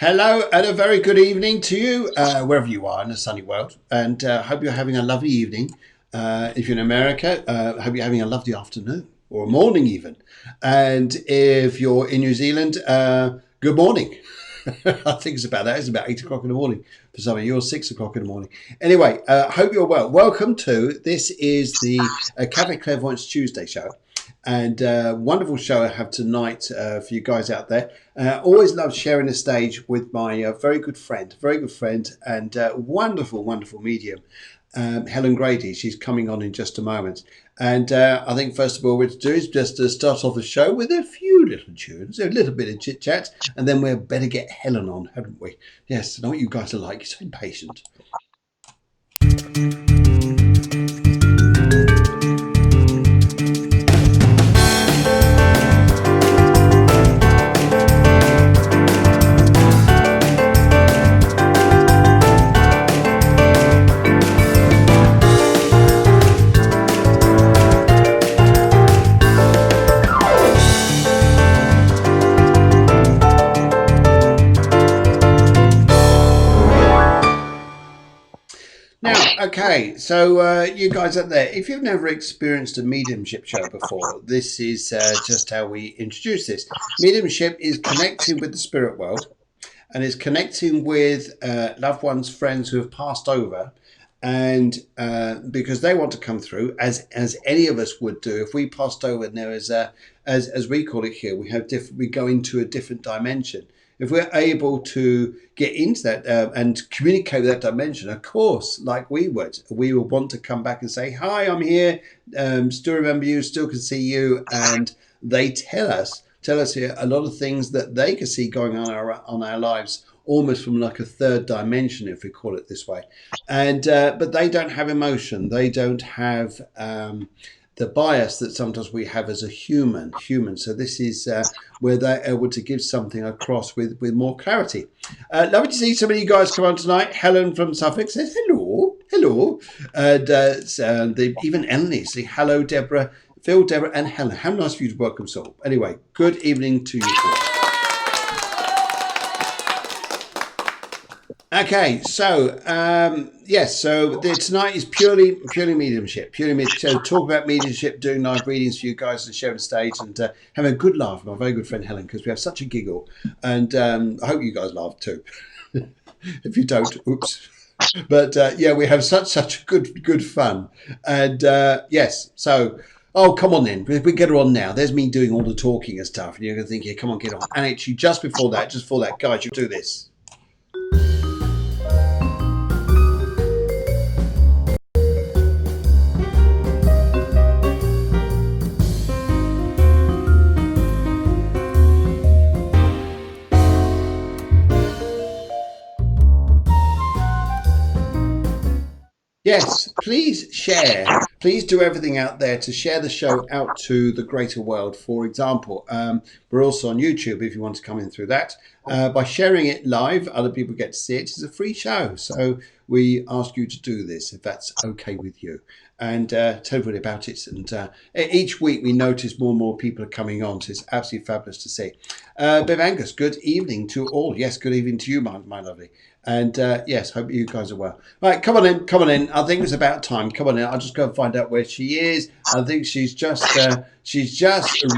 Hello and a very good evening to you, wherever you are in the sunny world. And hope you're having a lovely evening. If you're in America, hope you're having a lovely afternoon or morning even. And if you're in New Zealand, good morning. I think it's about that. It's about 8 o'clock in the morning for some of you, or 6 o'clock in the morning. Anyway, hope you're well. Welcome to, this is the Catholic Clairvoyance Tuesday show. And wonderful show I have tonight for you guys out there. Always love sharing the stage with my very good friend and wonderful medium, Helen Grady. She's coming on in just a moment. And I think first of all what we're to do is just to start off the show with a few little tunes, a little bit of chit chat, and then we'd better get Helen on, haven't we? Yes, I know what you guys are like. You're so impatient. Okay, so you guys out there, if you've never experienced a mediumship show before, this is just how we introduce this. Mediumship is connecting with the spirit world, and is connecting with loved ones, friends who have passed over, and because they want to come through, as any of us would do if we passed over. And there is as we call it here, we go into a different dimension. If we're able to get into that and communicate with that dimension, of course, like we would want to come back and say, hi, I'm here, still remember you, still can see you. And they tell us here a lot of things that they can see going on our lives, almost from like a third dimension, if we call it this way. And but they don't have emotion. They don't have the bias that sometimes we have as a human. So this is where they're able to give something across with more clarity. Lovely to see some of you guys come on tonight. Helen from Suffolk says hello. And even Emily say hello, Deborah, Phil, Deborah, and Helen. How nice for you to welcome soul. Anyway, good evening to you all. Okay, so yes, so tonight is purely mediumship, So talk about mediumship, doing live readings for you guys and sharing the stage, and having a good laugh with my very good friend Helen, because we have such a giggle, and I hope you guys laugh too. If you don't, oops. But yeah, we have such good fun, and yes, so. Oh, come on then. We get her on now. There's me doing all the talking and stuff, and you're going to think, yeah, come on, get on. And actually, just before that, guys, you do this. Yes, please share. Please do everything out there to share the show out to the greater world. For example, we're also on YouTube if you want to come in through that. By sharing it live, other people get to see it. It's a free show. So we ask you to do this if that's okay with you. And tell everybody about it. And each week we notice more and more people are coming on. So it's absolutely fabulous to see. Bev Angus, good evening to all. Yes, good evening to you, my lovely. And yes, hope you guys are well. Right, come on in. I think it's about time. Come on in. I'll just go and find out where she is. I think she's just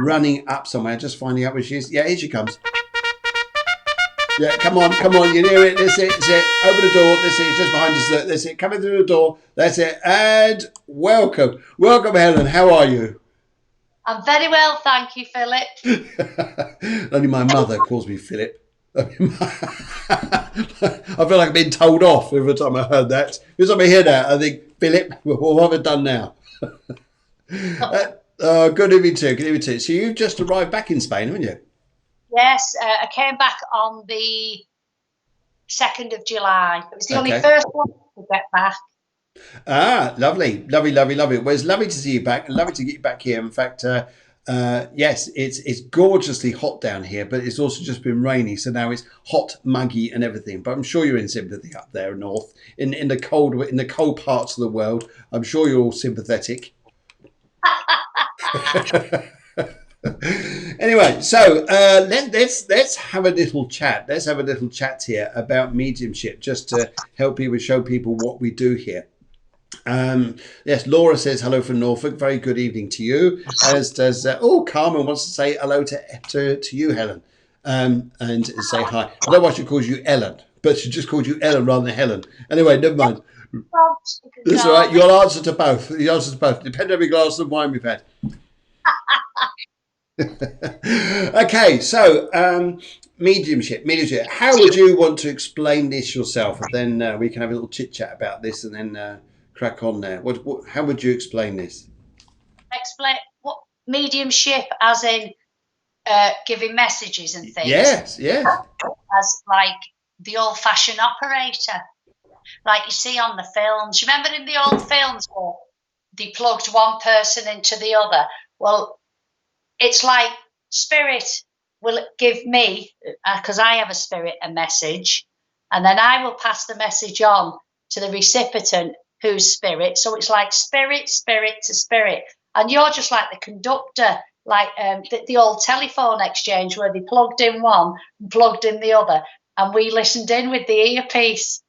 running up somewhere. Just finding out where she is. Yeah, here she comes. Yeah, come on. You're near it. That's it. Open the door. That's it. It's just behind us. That's it. Come in through the door. That's it. And welcome, Helen. How are you? I'm very well, thank you, Philip. Only my mother calls me Philip. I feel like I've been told off every time I heard that. Because I'm here now, I think, Philip, what have I done now? Good evening too. So you've just arrived back in Spain, haven't you? Yes, I came back on the 2nd of July. It was the only first one to get back. Ah, lovely. Well, it's lovely to see you back. Lovely to get you back here. In fact, yes, it's gorgeously hot down here, but it's also just been rainy, so now it's hot, muggy, and everything. But I'm sure you're in sympathy up there north, in the cold parts of the world. I'm sure you're all sympathetic. Anyway, so let's have a little chat. Let's have a little chat here about mediumship, just to help people, show people what we do here. Yes, Laura says hello from Norfolk. Very good evening to you. As does Carmen wants to say hello to you, Helen, and say hi. I don't know why she calls you Ellen, but she just called you Ellen rather than Helen. Anyway, never mind. That's all right. You'll answer to both. The answer to both. Depending on how many glasses of wine we've had. Okay, so mediumship. How would you want to explain this yourself? And then we can have a little chit chat about this, and then crack on there. How would you explain this? Explain what mediumship, as in giving messages and things. Yes. As like the old-fashioned operator, like you see on the films. Remember in the old films where they plugged one person into the other? Well, it's like spirit will give me, because I have a spirit, a message, and then I will pass the message on to the recipient, who's spirit. So it's like spirit to spirit, and you're just like the conductor, like the old telephone exchange where they plugged in one and plugged in the other, and we listened in with the earpiece,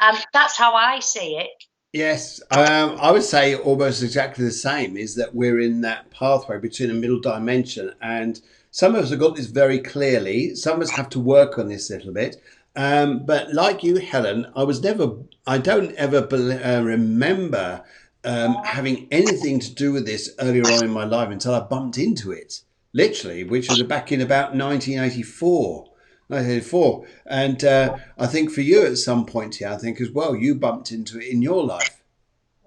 and that's how I see it. Yes, I would say almost exactly the same, is that we're in that pathway between a middle dimension, and some of us have got this very clearly. Some of us have to work on this a little bit. But like you, Helen, I don't ever remember having anything to do with this earlier on in my life until I bumped into it, literally, which was back in about 1984. 1984. And I think for you at some point here, I think as well, you bumped into it in your life.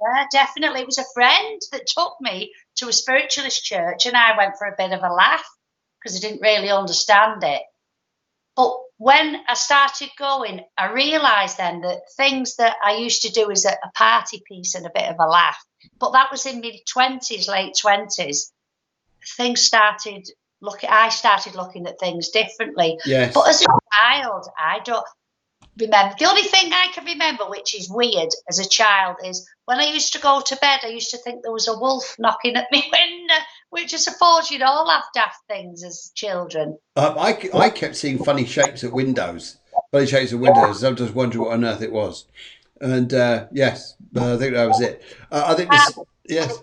Yeah, definitely. It was a friend that took me to a spiritualist church, and I went for a bit of a laugh because I didn't really understand it. But when I started going, I realised then that things that I used to do as a party piece and a bit of a laugh, but that was in mid-20s, late 20s, I started looking at things differently. Yes. But as a child, I don't remember. The only thing I can remember, which is weird as a child, is when I used to go to bed, I used to think there was a wolf knocking at my window, which I suppose you'd all have daft things as children. I kept seeing funny shapes at windows. Funny shapes at windows. I'm just wondering what on earth it was. And yes, I think that was it. I think this. Yes.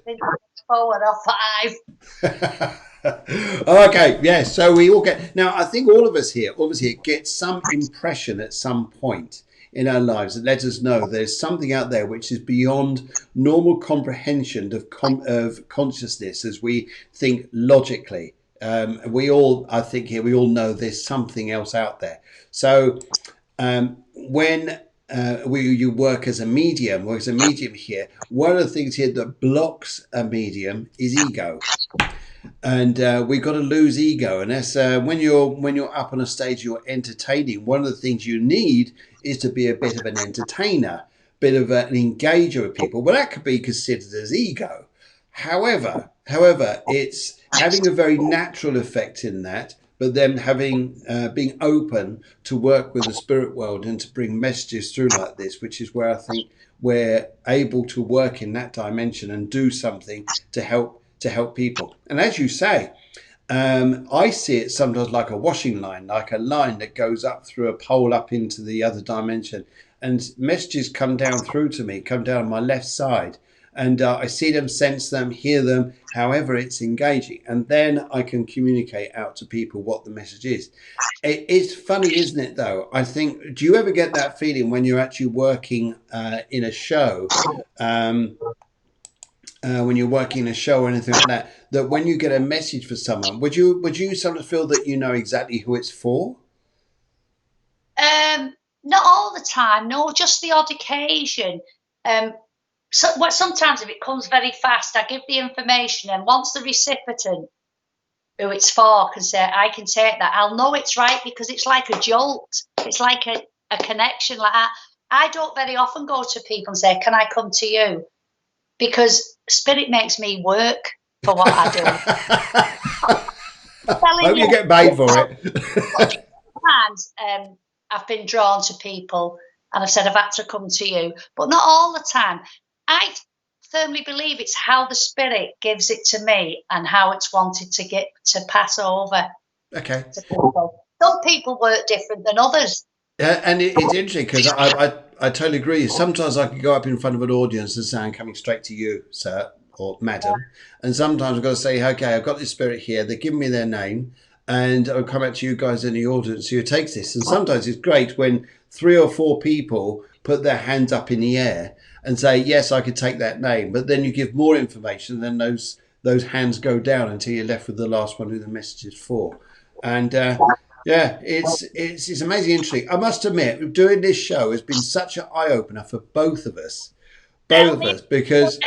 4 or 5. Okay, yes. So we all get now. I think all of us here get some impression at some point in our lives that lets us know there's something out there which is beyond normal comprehension of consciousness as we think logically. We all, I think here, we all know there's something else out there. So when you work as a medium here, one of the things here that blocks a medium is ego. And we've got to lose ego, and that's when you're up on a stage, you're entertaining. One of the things you need is to be a bit of an entertainer, bit of an engager with people. Well, that could be considered as ego. However, it's having a very natural effect in that, but then having being open to work with the spirit world and to bring messages through like this, which is where I think we're able to work in that dimension and do something to help people. And as you say, I see it sometimes like a washing line, like a line that goes up through a pole up into the other dimension, and messages come down through to me, come down my left side, and I see them, sense them, hear them, however it's engaging, and then I can communicate out to people what the message is. It's funny, isn't it, though? I think, do you ever get that feeling when you're actually working in a show, when you're working a show or anything like that, that when you get a message for someone, would you sometimes feel that you know exactly who it's for? Not all the time, no, just the odd occasion. Sometimes if it comes very fast, I give the information, and once the recipient who it's for can say, I can take that, I'll know it's right, because it's like a jolt. It's like a connection like that. I don't very often go to people and say, can I come to you? Because spirit makes me work for what I do. Hope you get paid for it. Sometimes I've been drawn to people and I've said I've had to come to you, but not all the time. I firmly believe it's how the spirit gives it to me and how it's wanted to get to pass over Okay. to people. Some people work different than others. And it's interesting because I totally agree. Sometimes I can go up in front of an audience and say, I'm coming straight to you, sir or madam. And sometimes I've got to say, okay, I've got this spirit here. They give me their name and I'll come out to you guys in the audience who takes this. And sometimes it's great when 3 or 4 people put their hands up in the air and say, yes, I could take that name. But then you give more information, and then those hands go down until you're left with the last one who the message is for. And yeah, it's amazing, interesting. I must admit, doing this show has been such an eye opener for both of us, because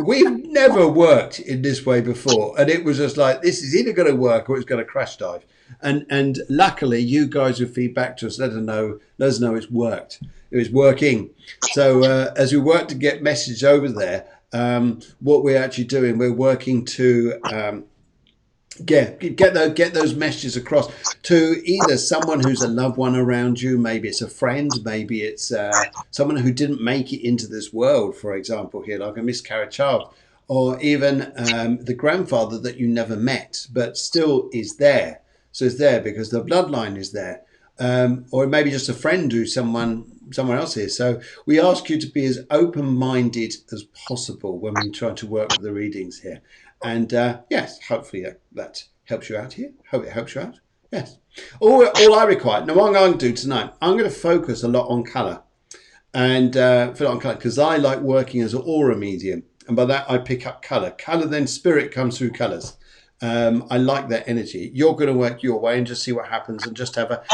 we've never worked in this way before, and it was just like, this is either going to work or it's going to crash dive. And luckily, you guys would feed back to us, let us know it's worked. It was working. So as we work to get messages over there, what we're actually doing, we're working to get those messages across to either someone who's a loved one around you, maybe it's a friend, maybe it's someone who didn't make it into this world, for example, here, like a miscarried child, or even the grandfather that you never met but still is there. So it's there because the bloodline is there, or maybe just a friend who's someone else is. So we ask you to be as open-minded as possible when we try to work with the readings here. And yes, hopefully that helps you out here. Hope it helps you out. Yes. All I require, now what I'm going to do tonight, I'm going to focus a lot on colour. And because I like working as an aura medium. And by that, I pick up colour. Colour, then spirit comes through colours. I like that energy. You're going to work your way and just see what happens and just have a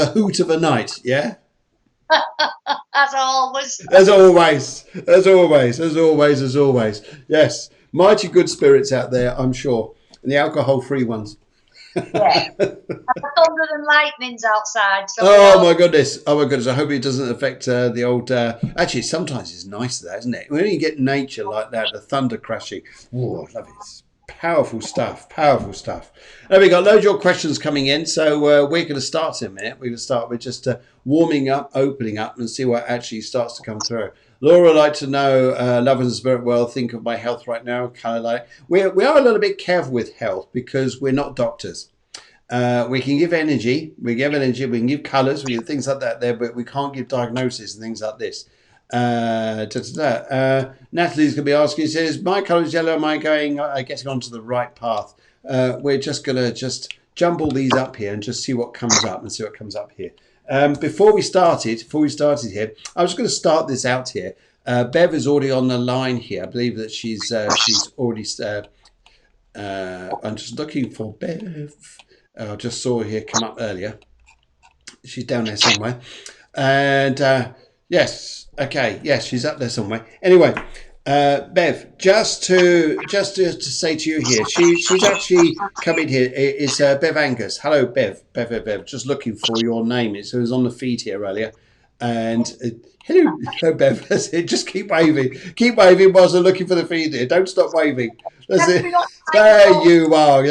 hoot of a night. Yeah? As always. As always. As always. As always. As always. Yes. Mighty good spirits out there, I'm sure. And the alcohol-free ones. Yeah. And the thunder and lightning's outside. So oh my goodness. Oh my goodness. I hope it doesn't affect the old... actually, sometimes it's nice that, isn't it? When you get nature like that, the thunder crashing. Oh, I love it. It's powerful stuff. Powerful stuff. Now, we got loads of your questions coming in. So we're going to start in a minute. We're going to start with just warming up, opening up, and see what actually starts to come through. Laura would like to know, love and spirit world, think of my health right now. Kind of like, we are a little bit careful with health because we're not doctors. We can give energy, we can give colours, we give things like that there, but we can't give diagnosis and things like this. Natalie's going to be asking, says, my colour is yellow, am I getting onto the right path? We're just going to jumble these up here and just see what comes up and see what comes up here. Before we started here, I was going to start this out here. Bev is already on the line here. I believe that she's already. I'm just looking for Bev. I just saw her here come up earlier. She's down there somewhere. And yes, okay, yes, she's up there somewhere. Anyway, Bev, just to say to you here, she's actually coming here. It's Bev Angus. Hello, Bev. Just looking for your name. It was on the feed here earlier, and hello, Bev. That's it. Just keep waving whilst I'm looking for the feed here. Don't stop waving. That's it. There you are.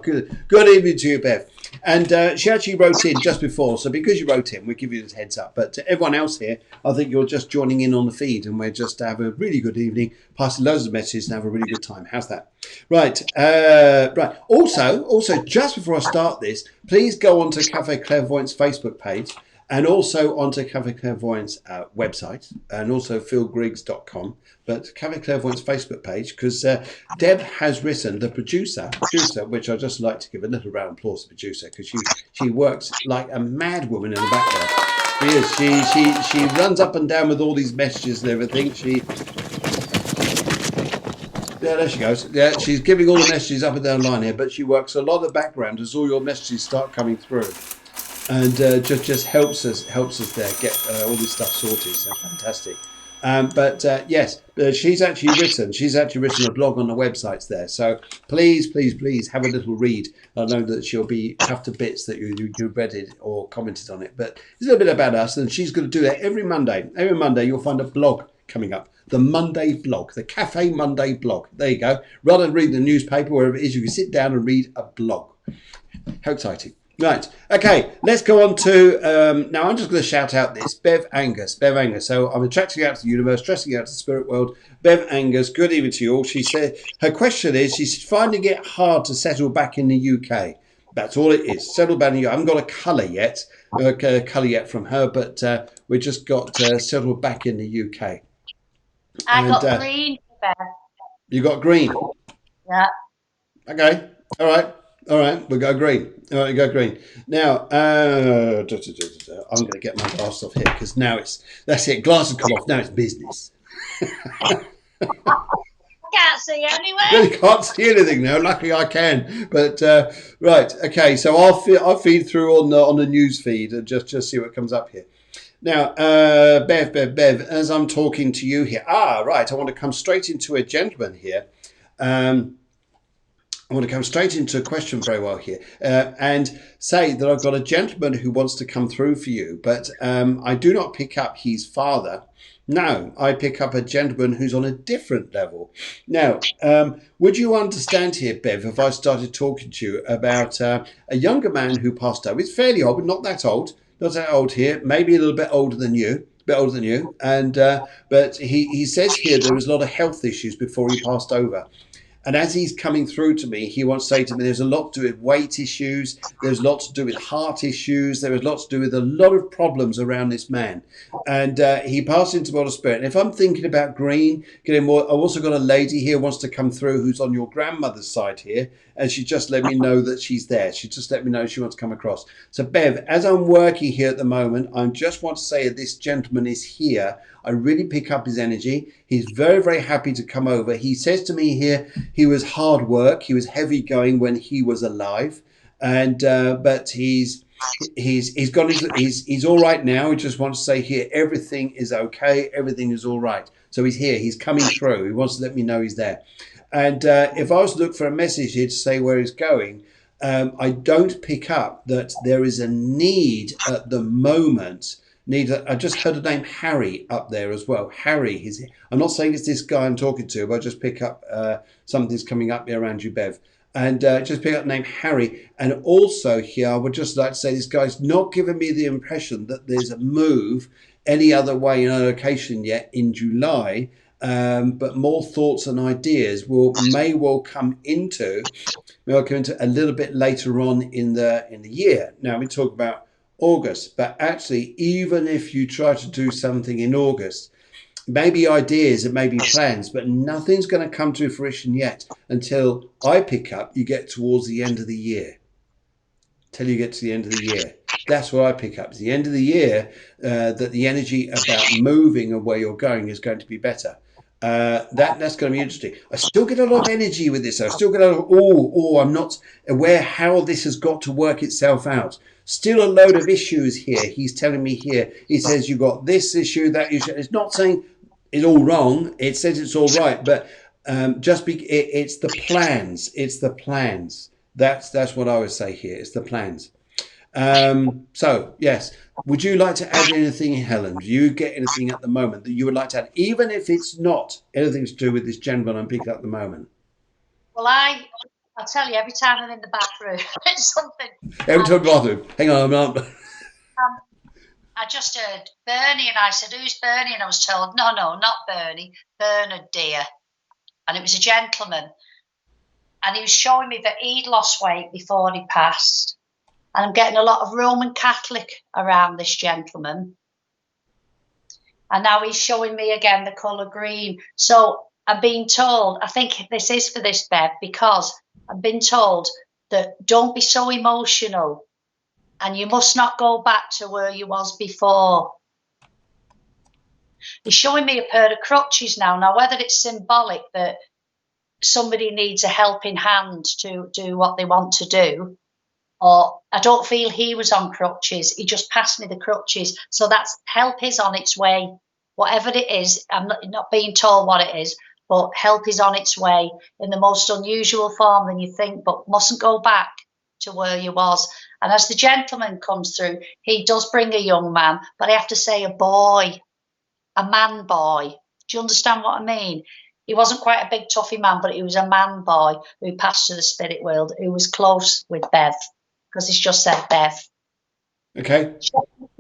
Good evening to you, Bev. And she actually wrote in just before, so because you wrote in, we give you this heads up. But to everyone else here, I think you're just joining in on the feed, and we're just to have a really good evening, passing loads of messages and have a really good time. How's that? Right. Right. Also, just before I start this, please go on to Cafe Clairvoyance Facebook page, and also onto Cafe Clairvoyance website, and also philgriggs.com, but Cafe Clairvoyance Facebook page, because Deb has written, the producer, which I'd just like to give a little round of applause to the producer, because she works like a mad woman in the background. She runs up and down with all these messages and everything. Yeah, there she goes. Yeah, she's giving all the messages up and down the line here, but she works a lot of the background as all your messages start coming through. And just helps us there get all this stuff sorted. So fantastic. But yes, she's actually written a blog on the websites there. So please have a little read. I know that she'll be chuffed to bits that you read it or commented on it. But it's a little bit about us, and she's going to do that every Monday. Every Monday you'll find a blog coming up. The Monday blog, the Cafe Monday blog. There you go. Rather than reading the newspaper, wherever it is, you can sit down and read a blog. How exciting. Right. Okay. Let's go on to now. I'm just going to shout out this Bev Angus. Bev Angus. So I'm attracting you out to the universe, stressing you out to the spirit world. Bev Angus. Good evening to you all. She said her question is she's finding it hard to settle back in the UK. That's all it is. Settle back in the UK. I haven't got a colour yet from her, but we just got settled back in the UK. I And got green, Bev. you got green. Yeah. Okay. All right. All right. We'll go green. All right. We go green. Now, I'm going to get my glasses off here because now that's it. Glasses come off. Now it's business. I can't see anyway. Really can't see anything now. Luckily, I can. But right. Okay. So I'll feed through on the news feed and just see what comes up here. Now, Bev, as I'm talking to you here. Right. I want to come straight into a gentleman here. I want to come straight into a question very well here and say that I've got a gentleman who wants to come through for you, but I do not pick up his father. No, I pick up a gentleman who's on a different level. Now, would you understand here, Bev, if I started talking to you about a younger man who passed away? He's fairly old, but not that old. Not that old here, maybe a little bit older than you. And but he says here there was a lot of health issues before he passed over. And as he's coming through to me, he wants to say to me, there's a lot to do with weight issues. There's lots to do with heart issues. There is lots to do with a lot of problems around this man. And he passed into the world of spirit. And if I'm thinking about green, getting more, I've also got a lady here who wants to come through who's on your grandmother's side here. And she just let me know that she's there. She just let me know she wants to come across. So Bev, as I'm working here at the moment, I just want to say that this gentleman is here. I really pick up his energy. He's very, very happy to come over. He says to me here, he was hard work. He was heavy going when he was alive. And, but he's all right now. He just wants to say here, everything is okay. Everything is all right. So he's here. He's coming through. He wants to let me know he's there. And if I was to look for a message here to say where he's going, I don't pick up that there is a need at the moment. I just heard the name Harry up there as well. Harry, I'm not saying it's this guy I'm talking to, but I just pick up something's coming up around you, Bev. And just pick up the name Harry. And also here, I would just like to say this guy's not giving me the impression that there's a move any other way in a location yet in July. But more thoughts and ideas may well come into a little bit later on in the year. Now we talk about August, but actually, even if you try to do something in August, maybe ideas and maybe plans, but nothing's going to come to fruition yet until I pick up. You get towards the end of the year. Till you get to the end of the year. That's what I pick up. It's the end of the year that the energy about moving and where you're going is going to be better. That's going to be interesting. I still get a lot of energy with this. I still get a lot of, I'm not aware how this has got to work itself out. Still a load of issues here. He's telling me here. He says you got this issue, that issue. It's not saying it's all wrong. It says it's all right, but it's the plans. It's the plans. That's what I would say here. It's the plans. So yes, would you like to add anything, Helen? Do you get anything at the moment that you would like to add, even if it's not anything to do with this gentleman I'm picking up at the moment? Well, I'll tell you, every time I'm in the bathroom, it's something. Every time bathroom. Hang on, I just heard Bernie, and I said, "Who's Bernie?" And I was told, "No, not Bernie, Bernard, dear." And it was a gentleman, and he was showing me that he'd lost weight before he passed. And I'm getting a lot of Roman Catholic around this gentleman. And now he's showing me again the colour green. So I'm being told, I think this is for this, Bev, because I've been told that don't be so emotional and you must not go back to where you was before. He's showing me a pair of crutches now. Now, whether it's symbolic that somebody needs a helping hand to do what they want to do, or I don't feel he was on crutches. He just passed me the crutches. So that's help is on its way. Whatever it is, I'm not being told what it is, but help is on its way in the most unusual form than you think, but mustn't go back to where you was. And as the gentleman comes through, he does bring a young man, but I have to say a boy, a man boy. Do you understand what I mean? He wasn't quite a big toughy man, but he was a man boy who passed to the spirit world, who was close with Bev. because it's just said Bev. Okay. She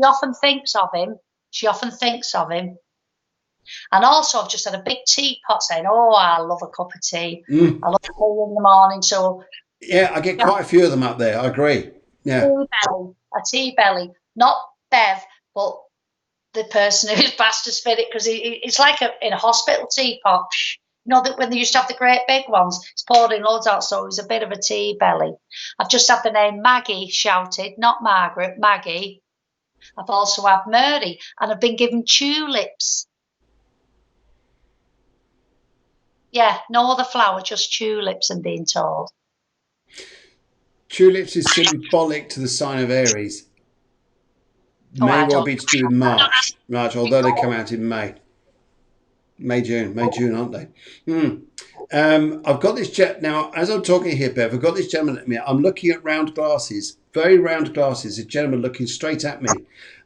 often thinks of him. And also, I've just had a big teapot saying, "Oh, I love a cup of tea. I love tea in the morning." So yeah, I get quite a few of them up there. I agree. Yeah. A tea belly, not Bev, but the person who's passed a spirit, because it's like in a hospital teapot. You know that when they used to have the great big ones, it's poured in loads out, so it was a bit of a tea belly. I've just had the name Maggie shouted, not Margaret, Maggie. I've also had Mary, and I've been given tulips. Yeah, no other flower, just tulips, I'm being told. Tulips is symbolic to the sign of Aries. May well be to do with March, although they come out in May. June, aren't they? I've got this now. As I'm talking here, Bev, I've got this gentleman at me. I'm looking at round glasses, very round glasses. A gentleman looking straight at me,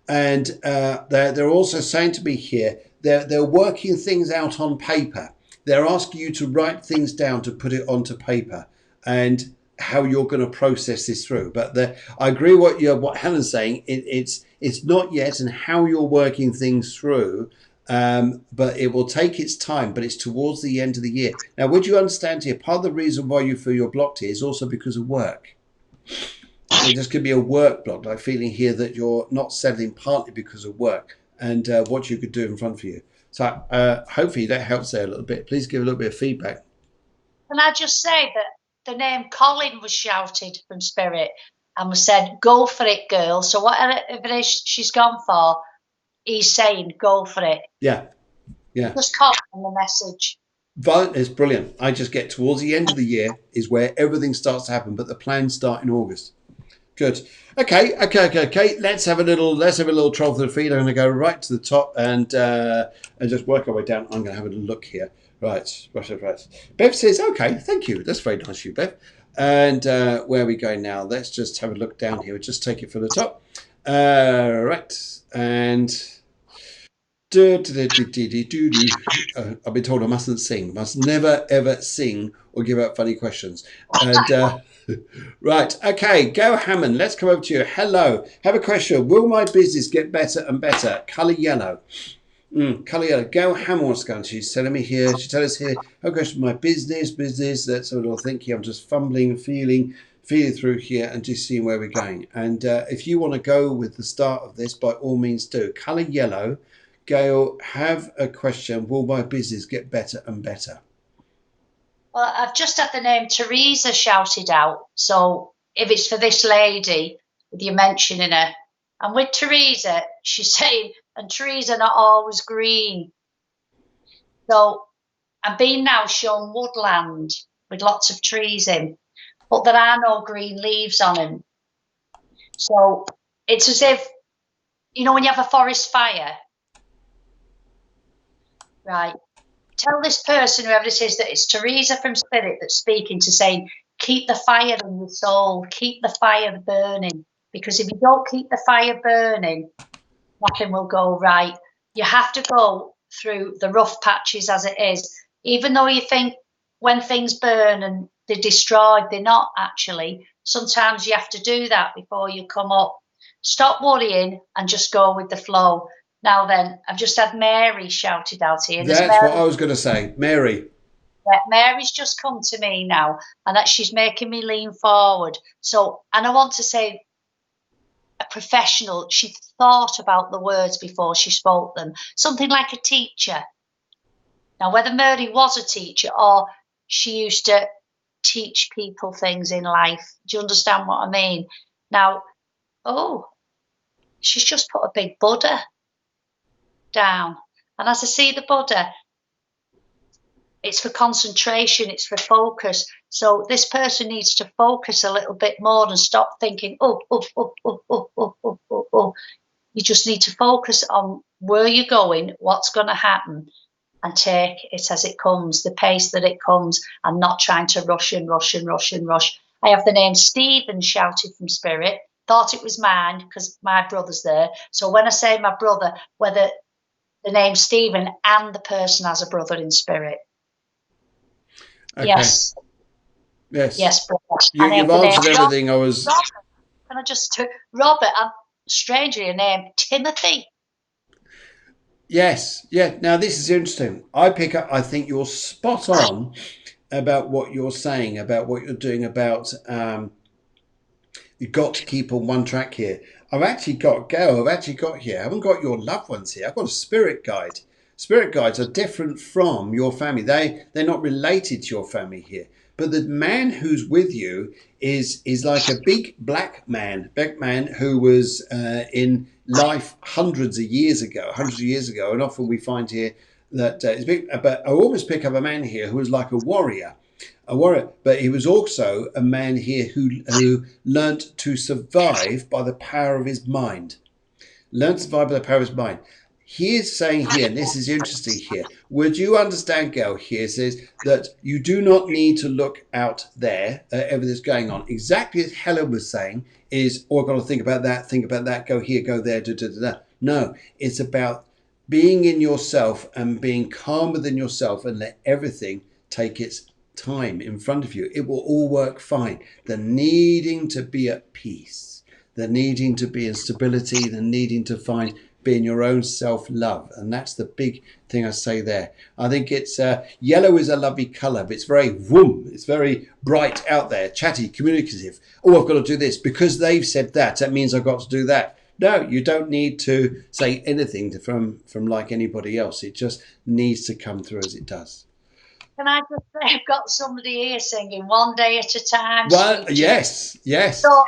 and they're also saying to me here they're working things out on paper. They're asking you to write things down to put it onto paper, and how you're going to process this through. But I agree what Helen's saying. It's not yet, and how you're working things through. But it will take its time, but it's towards the end of the year. Now, would you understand here, part of the reason why you feel you're blocked here is also because of work. It just could be a work block, like feeling here that you're not settling partly because of work and what you could do in front of you. So hopefully that helps there a little bit. Please give a little bit of feedback. Can I just say that the name Colin was shouted from Spirit and was said, "Go for it, girl." So whatever it is she's gone for, he's saying, "Go for it." Yeah. Just call on the message. But it's brilliant. I just get towards the end of the year is where everything starts to happen, but the plans start in August. Good. Okay. Let's have a little troll for the feed. I'm going to go right to the top and just work our way down. I'm going to have a look here. Right. Bev says, "Okay, thank you. That's very nice of you, Bev." And where are we going now? Let's just have a look down here. We'll just take it from the top. Right. And I've been told I mustn't sing. Must never ever sing or give out funny questions. And right, okay, go Hammond. Let's come over to you. Hello, have a question. Will my business get better and better? Colour yellow. Colour yellow. Go Hammond wants to go. She's telling me here. She tells us here. Her question. My business. Let's have a little think here. I'm just fumbling, feeling through here and just seeing where we're going. And if you want to go with the start of this, by all means do. Colour yellow. Gail, have a question. Will my business get better and better? Well, I've just had the name Teresa shouted out. So if it's for this lady, with you mentioning her, and with Teresa, she's saying, and trees are not always green. So I'm being now shown woodland with lots of trees in, but there are no green leaves on them. So it's as if, you know, when you have a forest fire, right? Tell this person, whoever it is, that it's Teresa from Spirit that's speaking, to saying, keep the fire in your soul, keep the fire burning. Because if you don't keep the fire burning, nothing will go right. You have to go through the rough patches as it is. Even though you think when things burn and they're destroyed, they're not actually. Sometimes you have to do that before you come up. Stop worrying and just go with the flow. Now then, I've just had Mary shouted out here. That's what I was going to say. Mary. Yeah, Mary's just come to me now, and that she's making me lean forward. So, and I want to say, a professional, she thought about the words before she spoke them. Something like a teacher. Now, whether Mary was a teacher or she used to teach people things in life, do you understand what I mean? Now, she's just put a big Buddha down. And as I see the Buddha, it's for concentration, it's for focus. So this person needs to focus a little bit more and stop thinking, oh. You just need to focus on where you're going, what's going to happen, and take it as it comes, the pace that it comes, and not trying to rush and rush and rush and rush. I have the name Stephen shouted from Spirit. Thought it was mine because my brother's there. So when I say my brother, whether the name Stephen and the person has a brother in Spirit. Okay. Yes. Yes. Yes, brother. You've answered everything I was... And I just Robert, I'm strangely your name, Timothy. Yes, yeah. Now this is interesting. I pick up. I think you're spot on about what you're saying, about what you're doing, about you've got to keep on one track here. I've actually got Gail. I've actually got here. I haven't got your loved ones here. I've got a spirit guide. Spirit guides are different from your family. They're not related to your family here. But the man who's with you is like a big black man who was in life hundreds of years ago. And often we find here that it's big. But I always pick up a man here who was like a warrior, but he was also a man here who learnt to survive by the power of his mind. Learn to survive by the power of his mind. He is saying here, and this is interesting here, would you understand, Gail, here says that you do not need to look out there at everything that's going on. Exactly as Helen was saying is, oh, I've got to think about that, go here, go there, da, da, da, da. No, it's about being in yourself and being calm within yourself and let everything take its time in front of you. It will all work fine. The needing to be at peace, the needing to be in stability, the needing to find being your own self-love, and that's the big thing I say there. I think it's yellow is a lovely color, but it's very it's very bright out there, chatty, communicative. Oh, I've got to do this because they've said that means I've got to do that. No, you don't need to say anything from like anybody else. It just needs to come through as it does. Can I just say, I've got somebody here singing "One Day at a Time." Well, yes. So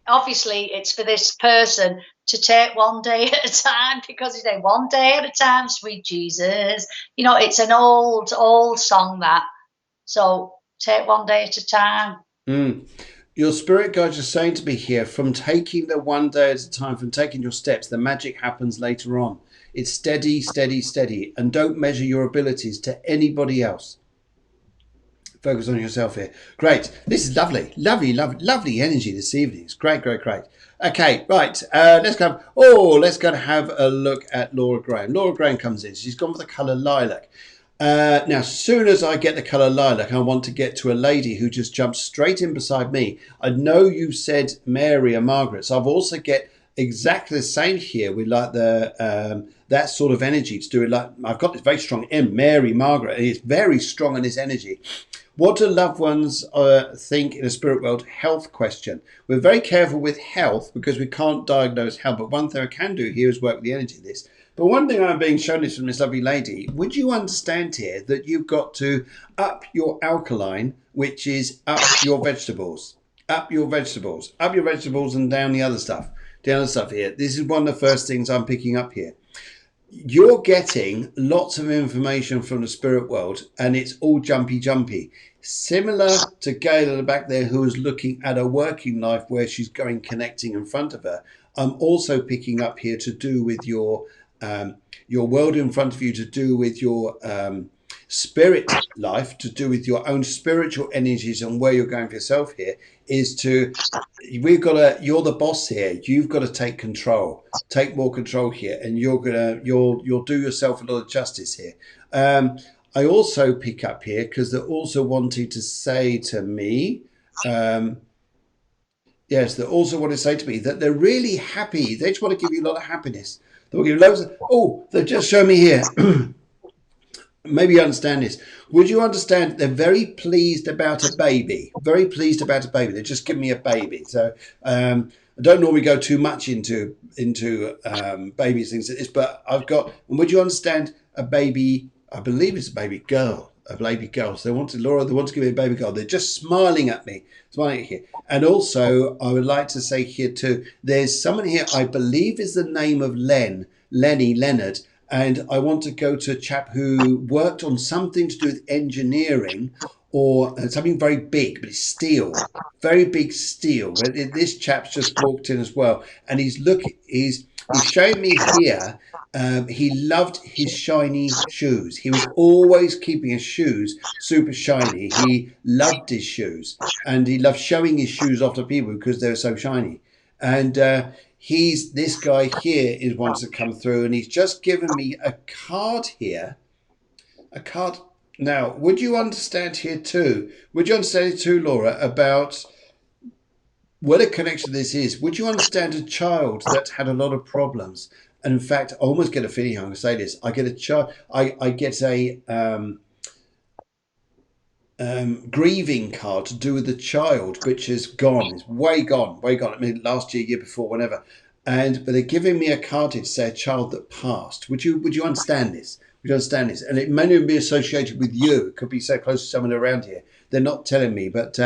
obviously, it's for this person to take one day at a time, because he's saying one day at a time, sweet Jesus. You know, it's an old song that. So take one day at a time. Your spirit guides are saying to me here, from taking the one day at a time, from taking your steps, the magic happens later on. It's steady, steady, steady. And don't measure your abilities to anybody else. Focus on yourself here. Great. This is lovely. Lovely energy this evening. It's great. Okay, right. Let's go and have a look at Laura Graham. Laura Graham comes in. She's gone for the colour lilac. Now, as soon as I get the colour lilac, I want to get to a lady who just jumps straight in beside me. I know you said Mary and Margaret, so I've also get exactly the same here. We like the that sort of energy to do it. Like I've got this very strong M, Mary, Margaret. It's very strong in this energy. What do loved ones think in a spirit world? Health question. We're very careful with health because we can't diagnose health. But one thing I can do here is work with the energy of this. But one thing I'm being shown is from this lovely lady. Would you understand here that you've got to up your alkaline, which is up your vegetables? Up your vegetables and down the other stuff. Here. This is one of the first things I'm picking up here. You're getting lots of information from the spirit world and it's all jumpy. Similar to Gail at the back there, who is looking at a working life where she's connecting in front of her. I'm also picking up here to do with your world in front of you, to do with your spirit life, to do with your own spiritual energies and where you're going for yourself here, is you're the boss here. You've got to take more control here, and you'll do yourself a lot of justice here. I also pick up here because they're also wanting to say to me, yes, they also want to say to me that they're really happy. They just want to give you a lot of happiness. They'll give you loads of, they've just shown me here. Maybe you understand this. Would you understand they're very pleased about a baby? Very pleased about a baby. They just give me a baby. So I don't normally go too much into babies, things like this, but I've got, and would you understand a baby? I believe it's a baby girl. So they want to give me a baby girl. They're just smiling at me, here. And also, I would like to say here too, there's someone here, I believe is the name of Leonard. And I want to go to a chap who worked on something to do with engineering or something very big, but it's steel, very big steel. But this chap's just walked in as well. And he's showing me here. He loved his shiny shoes. He was always keeping his shoes super shiny. He loved his shoes and he loved showing his shoes off to people because they were so shiny. And this guy here is wants to come through, and he's just given me a card here. A card. Now, would you understand here too? Would you understand it too, Laura, about what a connection this is. Would you understand a child that had a lot of problems? And in fact, I almost get a feeling I'm going to say this. I get a child. I get a grieving card to do with the child, which is gone. It's way gone, way gone. I mean, last year, year before, whatever. But they're giving me a card to say a child that passed. Would you understand this? Would you understand this? And it may not be associated with you. It could be so close to someone around here. They're not telling me, but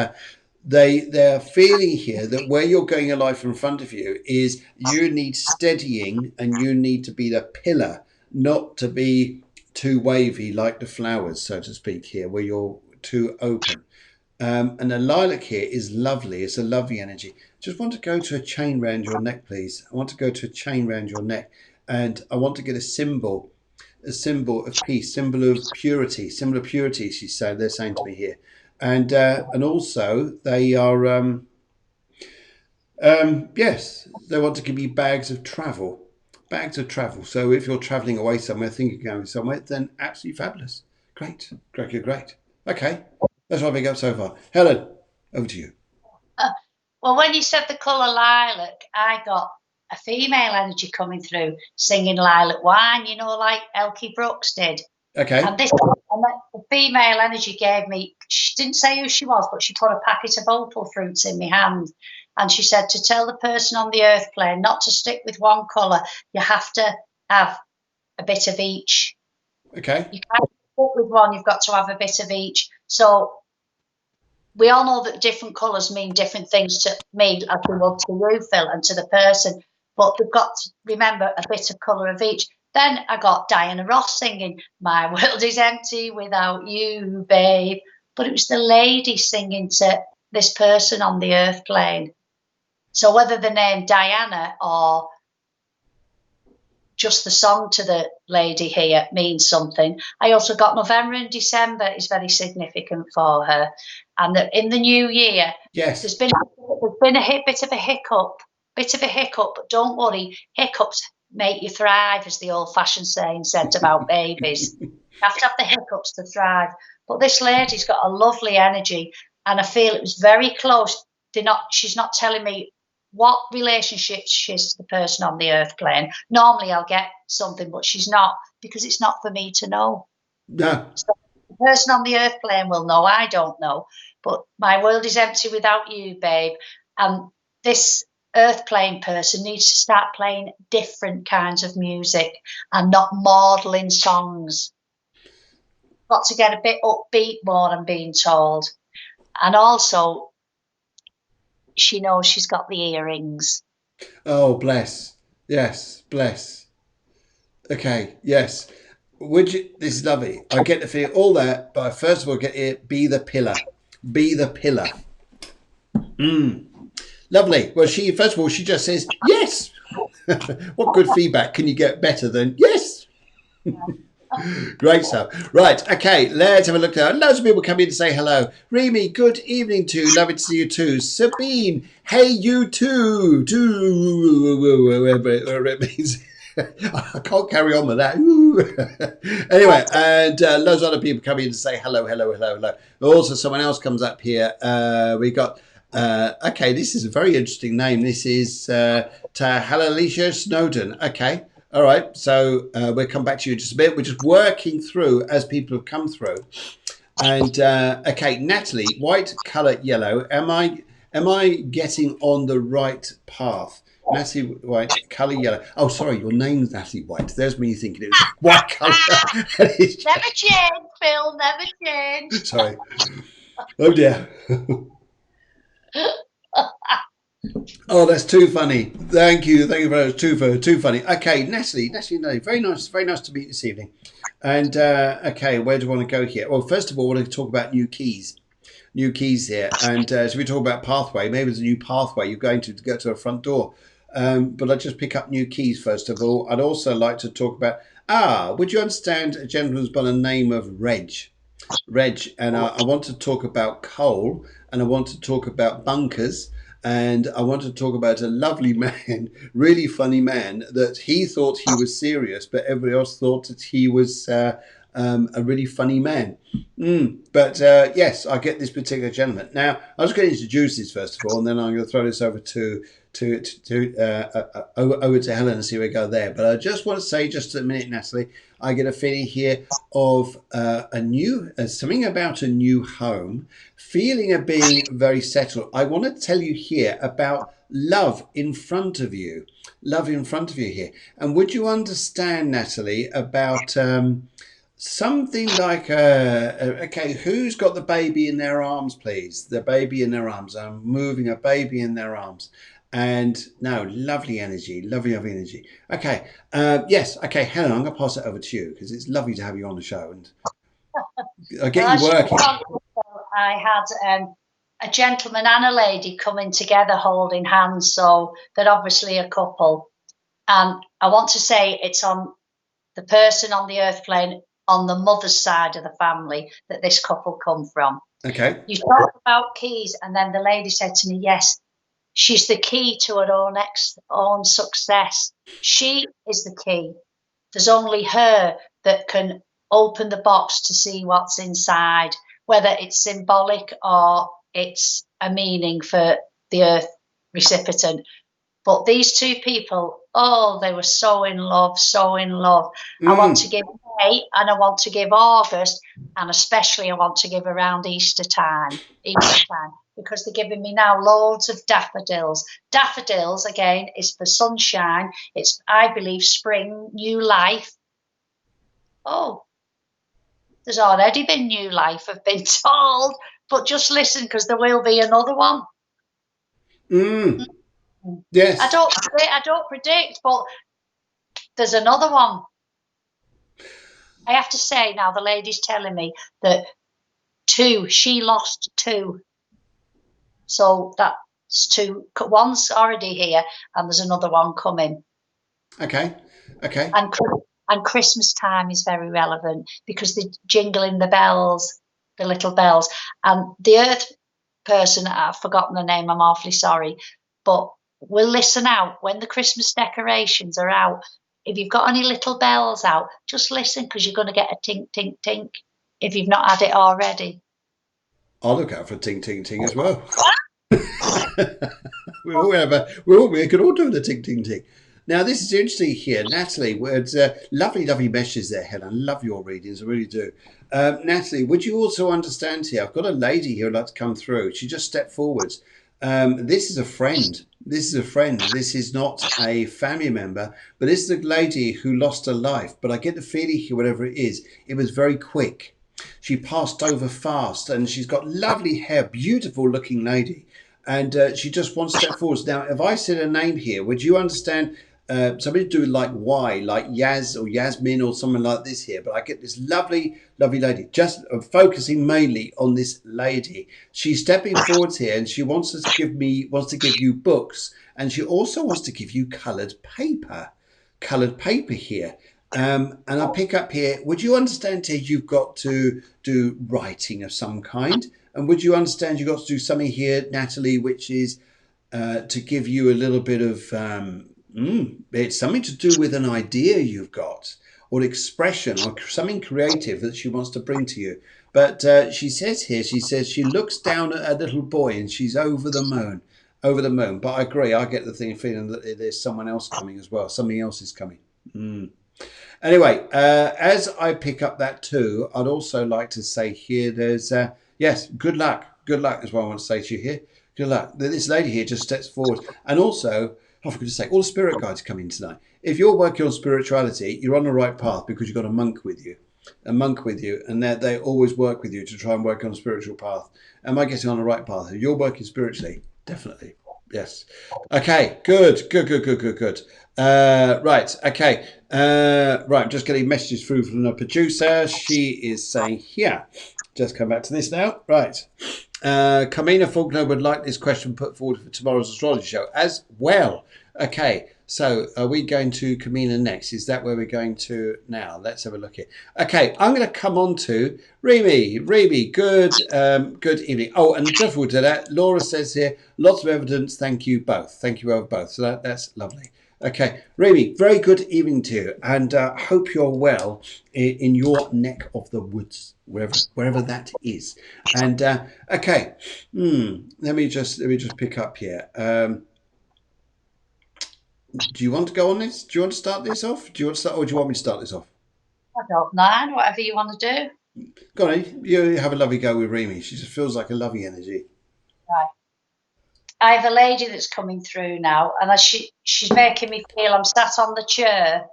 they're feeling here that where you're going in life in front of you is you need steadying, and you need to be the pillar, not to be too wavy like the flowers, so to speak, here where you're too open. And the lilac here is lovely. It's a lovely energy. Just want to go to a chain round your neck, please. I want to go to a chain round your neck, and I want to get a symbol of peace, symbol of purity, she's saying, they're saying to me here. And also they are, yes, they want to give you bags of travel. So if you're traveling away somewhere, thinking you're going somewhere, then absolutely fabulous. Great. Okay, that's what I pick up so far. Helen, over to you. Well, when you said the colour lilac, I got a female energy coming through singing Lilac Wine, like Elkie Brooks did. Okay. And the female energy gave me, she didn't say who she was, but she put a packet of opal fruits in my hand. And she said to tell the person on the earth plane not to stick with one colour. You have to have a bit of each. Okay. You can't stick with one, you've got to have a bit of each. So we all know that different colours mean different things to me, as we will to you, Phil, and to the person. But we've got to remember a bit of colour of each. Then I got Diana Ross singing, My World is Empty Without You, Babe. But it was the lady singing to this person on the earth plane. So whether the name Diana or just the song to the lady here means something. I also got November and December is very significant for her. And in the new year, yes, there's been a bit of a hiccup, but don't worry, hiccups make you thrive, as the old-fashioned saying said about babies. You have to have the hiccups to thrive. But this lady's got a lovely energy, and I feel it was very close. She's not telling me what relationship she is to the person on the earth plane. Normally I'll get something, but she's not, because it's not for me to know. No. So the person on the earth plane will know, I don't know. But my world is empty without you, babe. And this earth plane person needs to start playing different kinds of music and not maudlin songs. Got to get a bit upbeat more, I'm being told. And also, she knows she's got the earrings. Oh, bless. Yes, bless. Okay, yes. This is lovely. I get to feel all that, but first of all, get it. Be the pillar. Be the pillar. Lovely. Well, first of all, she just says yes. What good feedback can you get better than yes? Great stuff. Right, okay, let's have a look now. Loads of people come in to say hello. Remy, good evening to you. Lovely to see you too. Sabine, hey, you too. Whatever it means. I can't carry on with that. Anyway, and loads of other people come in to say hello. Also, someone else comes up here. We got, okay, this is a very interesting name. This is Halalisha Snowden. Okay. All right, so we'll come back to you in just a bit. We're just working through as people have come through. And okay, Natalie, white, colour yellow. Am I getting on the right path? Natalie White, colour yellow. Oh, sorry, your name's Natalie White. There's me thinking it was white colour. Never change, Phil. Never change. Sorry. Oh dear. Oh, that's too funny. Thank you very much. Too funny. Okay, Natalie, no, very nice to meet you this evening. And okay, where do I want to go here? Well, first of all, I want to talk about new keys here. And so we talk about pathway. Maybe there's a new pathway you're going to get to a front door. But I'll just pick up new keys first of all. I'd also like to talk about would you understand a gentleman by the name of Reg? And I want to talk about coal, and I want to talk about bunkers. And I want to talk about a lovely man, really funny man, that he thought he was serious, but everybody else thought that he was a really funny man. But yes, I get this particular gentleman. Now, I was going to introduce this first of all, and then I'm going to throw this over over to Helen and see where we go there. But I just want to say, just a minute, Natalie, I get a feeling here of something about a new home, feeling of being very settled. I want to tell you here about love in front of you. Love in front of you here. And would you understand, Natalie, about something like, okay, who's got the baby in their arms, please? The baby in their arms. I'm moving a baby in their arms. And no, lovely energy, lovely energy. Okay, yes, okay, Helen, I'm going to pass it over to you because it's lovely to have you on the show. And I'll get you working. I had a gentleman and a lady coming together holding hands, so they're obviously a couple. And I want to say it's on the person on the earth plane on the mother's side of the family that this couple come from. Okay. You talk about keys, and then the lady said to me, yes, she's the key to her own success. She is the key. There's only her that can open the box to see what's inside, whether it's symbolic or it's a meaning for the earth recipient. But these two people, oh, they were so in love, so in love. I want to give May and I want to give August, and especially I want to give around Easter time, because they're giving me now loads of daffodils. Daffodils, again, is for sunshine. It's, I believe, spring, new life. Oh, there's already been new life, I've been told, but just listen, because there will be another one. Yes. I don't predict, but there's another one. I have to say now, the lady's telling me that she lost 2. So that's 2. One's already here, and there's another one coming. Okay. And Christmas time is very relevant because they're jingling the bells, the little bells. And the earth person, I've forgotten the name, I'm awfully sorry, but we'll listen out when the Christmas decorations are out. If you've got any little bells out, just listen, because you're going to get a tink, tink, tink if you've not had it already. I'll look out for tink, tink, tink as well. we could all do the tink, tink, tink. Now, this is interesting here. Natalie, it's lovely messages there, Helen. Love your readings, I really do. Natalie, would you also understand here? I've got a lady here who'd like to come through. She just stepped forwards. This is a friend. This is not a family member, but this is a lady who lost her life. But I get the feeling here, whatever it is, it was very quick. She passed over fast, and she's got lovely hair, beautiful looking lady. And she just wants to step forwards. Now, if I said a name here, would you understand somebody to do with like Y, like Yaz or Yasmin or something like this here? But I get this lovely lady, just focusing mainly on this lady. She's stepping forwards here, and she wants to give you books, and she also wants to give you coloured paper here. And I pick up here, would you understand here you've got to do writing of some kind? And would you understand you've got to do something here, Natalie, which is to give you a little bit of, it's something to do with an idea you've got, or expression, or something creative that she wants to bring to you. But she says she looks down at a little boy and she's over the moon. But I agree, I get the feeling that there's someone else coming as well. Something else is coming. Anyway, as I pick up that too, I'd also like to say here, there's, yes, good luck is what I want to say to you here. Good luck. This lady here just steps forward. And also, I forgot to say, all the spirit guides come in tonight. If you're working on spirituality, you're on the right path because you've got a monk with you, and they always work with you to try and work on a spiritual path. Am I getting on the right path? If you're working spiritually, definitely. Yes. Okay, good. Right, okay. Right, I'm just getting messages through from the producer. She is saying here, just come back to this now. Right. Carmina Faulkner would like this question put forward for tomorrow's astrology show as well. Okay, so are we going to Kamina next? Is that where we're going to now? Let's have a look here. Okay, I'm going to come on to Remy. Remy, good evening. Oh, and just before we do that, Laura says here, lots of evidence. Thank you both. Thank you both. So that's lovely. Okay, Remy, very good evening to you, and hope you're well in your neck of the woods, wherever that is. And okay, let me just pick up here. Do you want to go on this? Do you want to start this off? Do you want to start, or do you want me to start this off? I don't mind, whatever you want to do. Go on, you have a lovely go with Remy. She just feels like a lovely energy. Right. I have a lady that's coming through now, and she's making me feel I'm sat on the chair,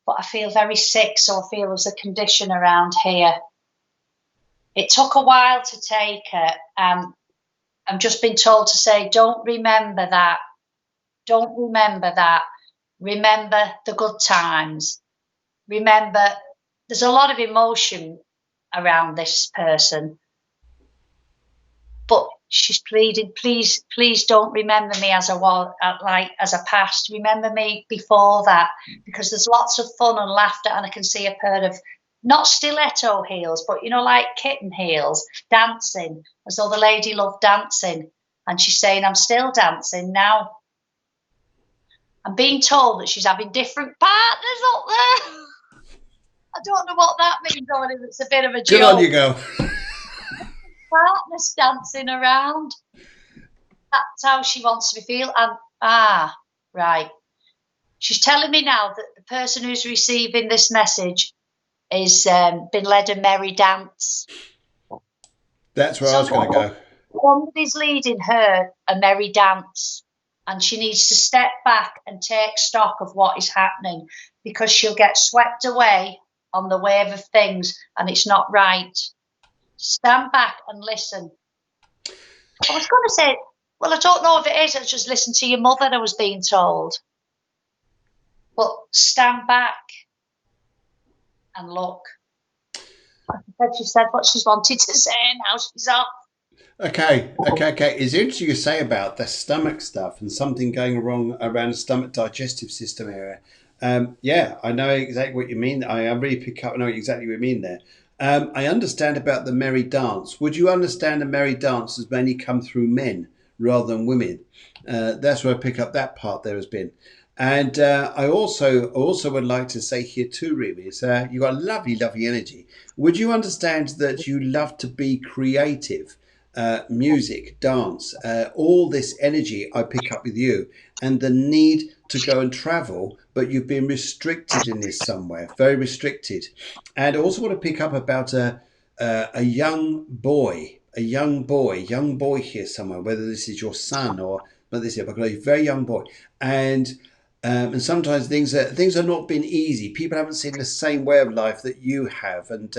but I feel very sick, so I feel there's a condition around here. It took a while to take her, and I've just been told to say, don't remember that. Don't remember that. Remember the good times. Remember, there's a lot of emotion around this person, but she's pleading, please don't remember me as a past. Remember me before that, because there's lots of fun and laughter, and I can see a pair of not stiletto heels, but like kitten heels, dancing, as though the lady loved dancing, and she's saying, I'm still dancing now. I'm being told that she's having different partners up there. I don't know what that means, or if it's a bit of a joke. Good on you, girl. Partners dancing around. That's how she wants to feel. And right. She's telling me now that the person who's receiving this message is been led a merry dance. That's where I was going to go. Somebody's leading her a merry dance, and she needs to step back and take stock of what is happening, because she'll get swept away on the wave of things, and it's not right. Stand back and listen. I was going to say, well, I don't know if it is. I just listen to your mother, I was being told. But stand back and look. She said what she's wanted to say, and now she's off. Okay. It's interesting you say about the stomach stuff and something going wrong around the stomach digestive system area. Yeah, I know exactly what you mean. I really pick up. I know exactly what you mean there. I understand about the merry dance. Would you understand the merry dance has mainly come through men rather than women? That's where I pick up that part there has been. And I also would like to say here too, Remy, is you've got lovely energy. Would you understand that you love to be creative? Music, dance, all this energy I pick up with you, and the need to go and travel, but you've been restricted in this somewhere, very restricted. And I also want to pick up about a young boy here somewhere, whether this is your son or but this is a very young boy, and sometimes things have not been easy. People haven't seen the same way of life that you have, and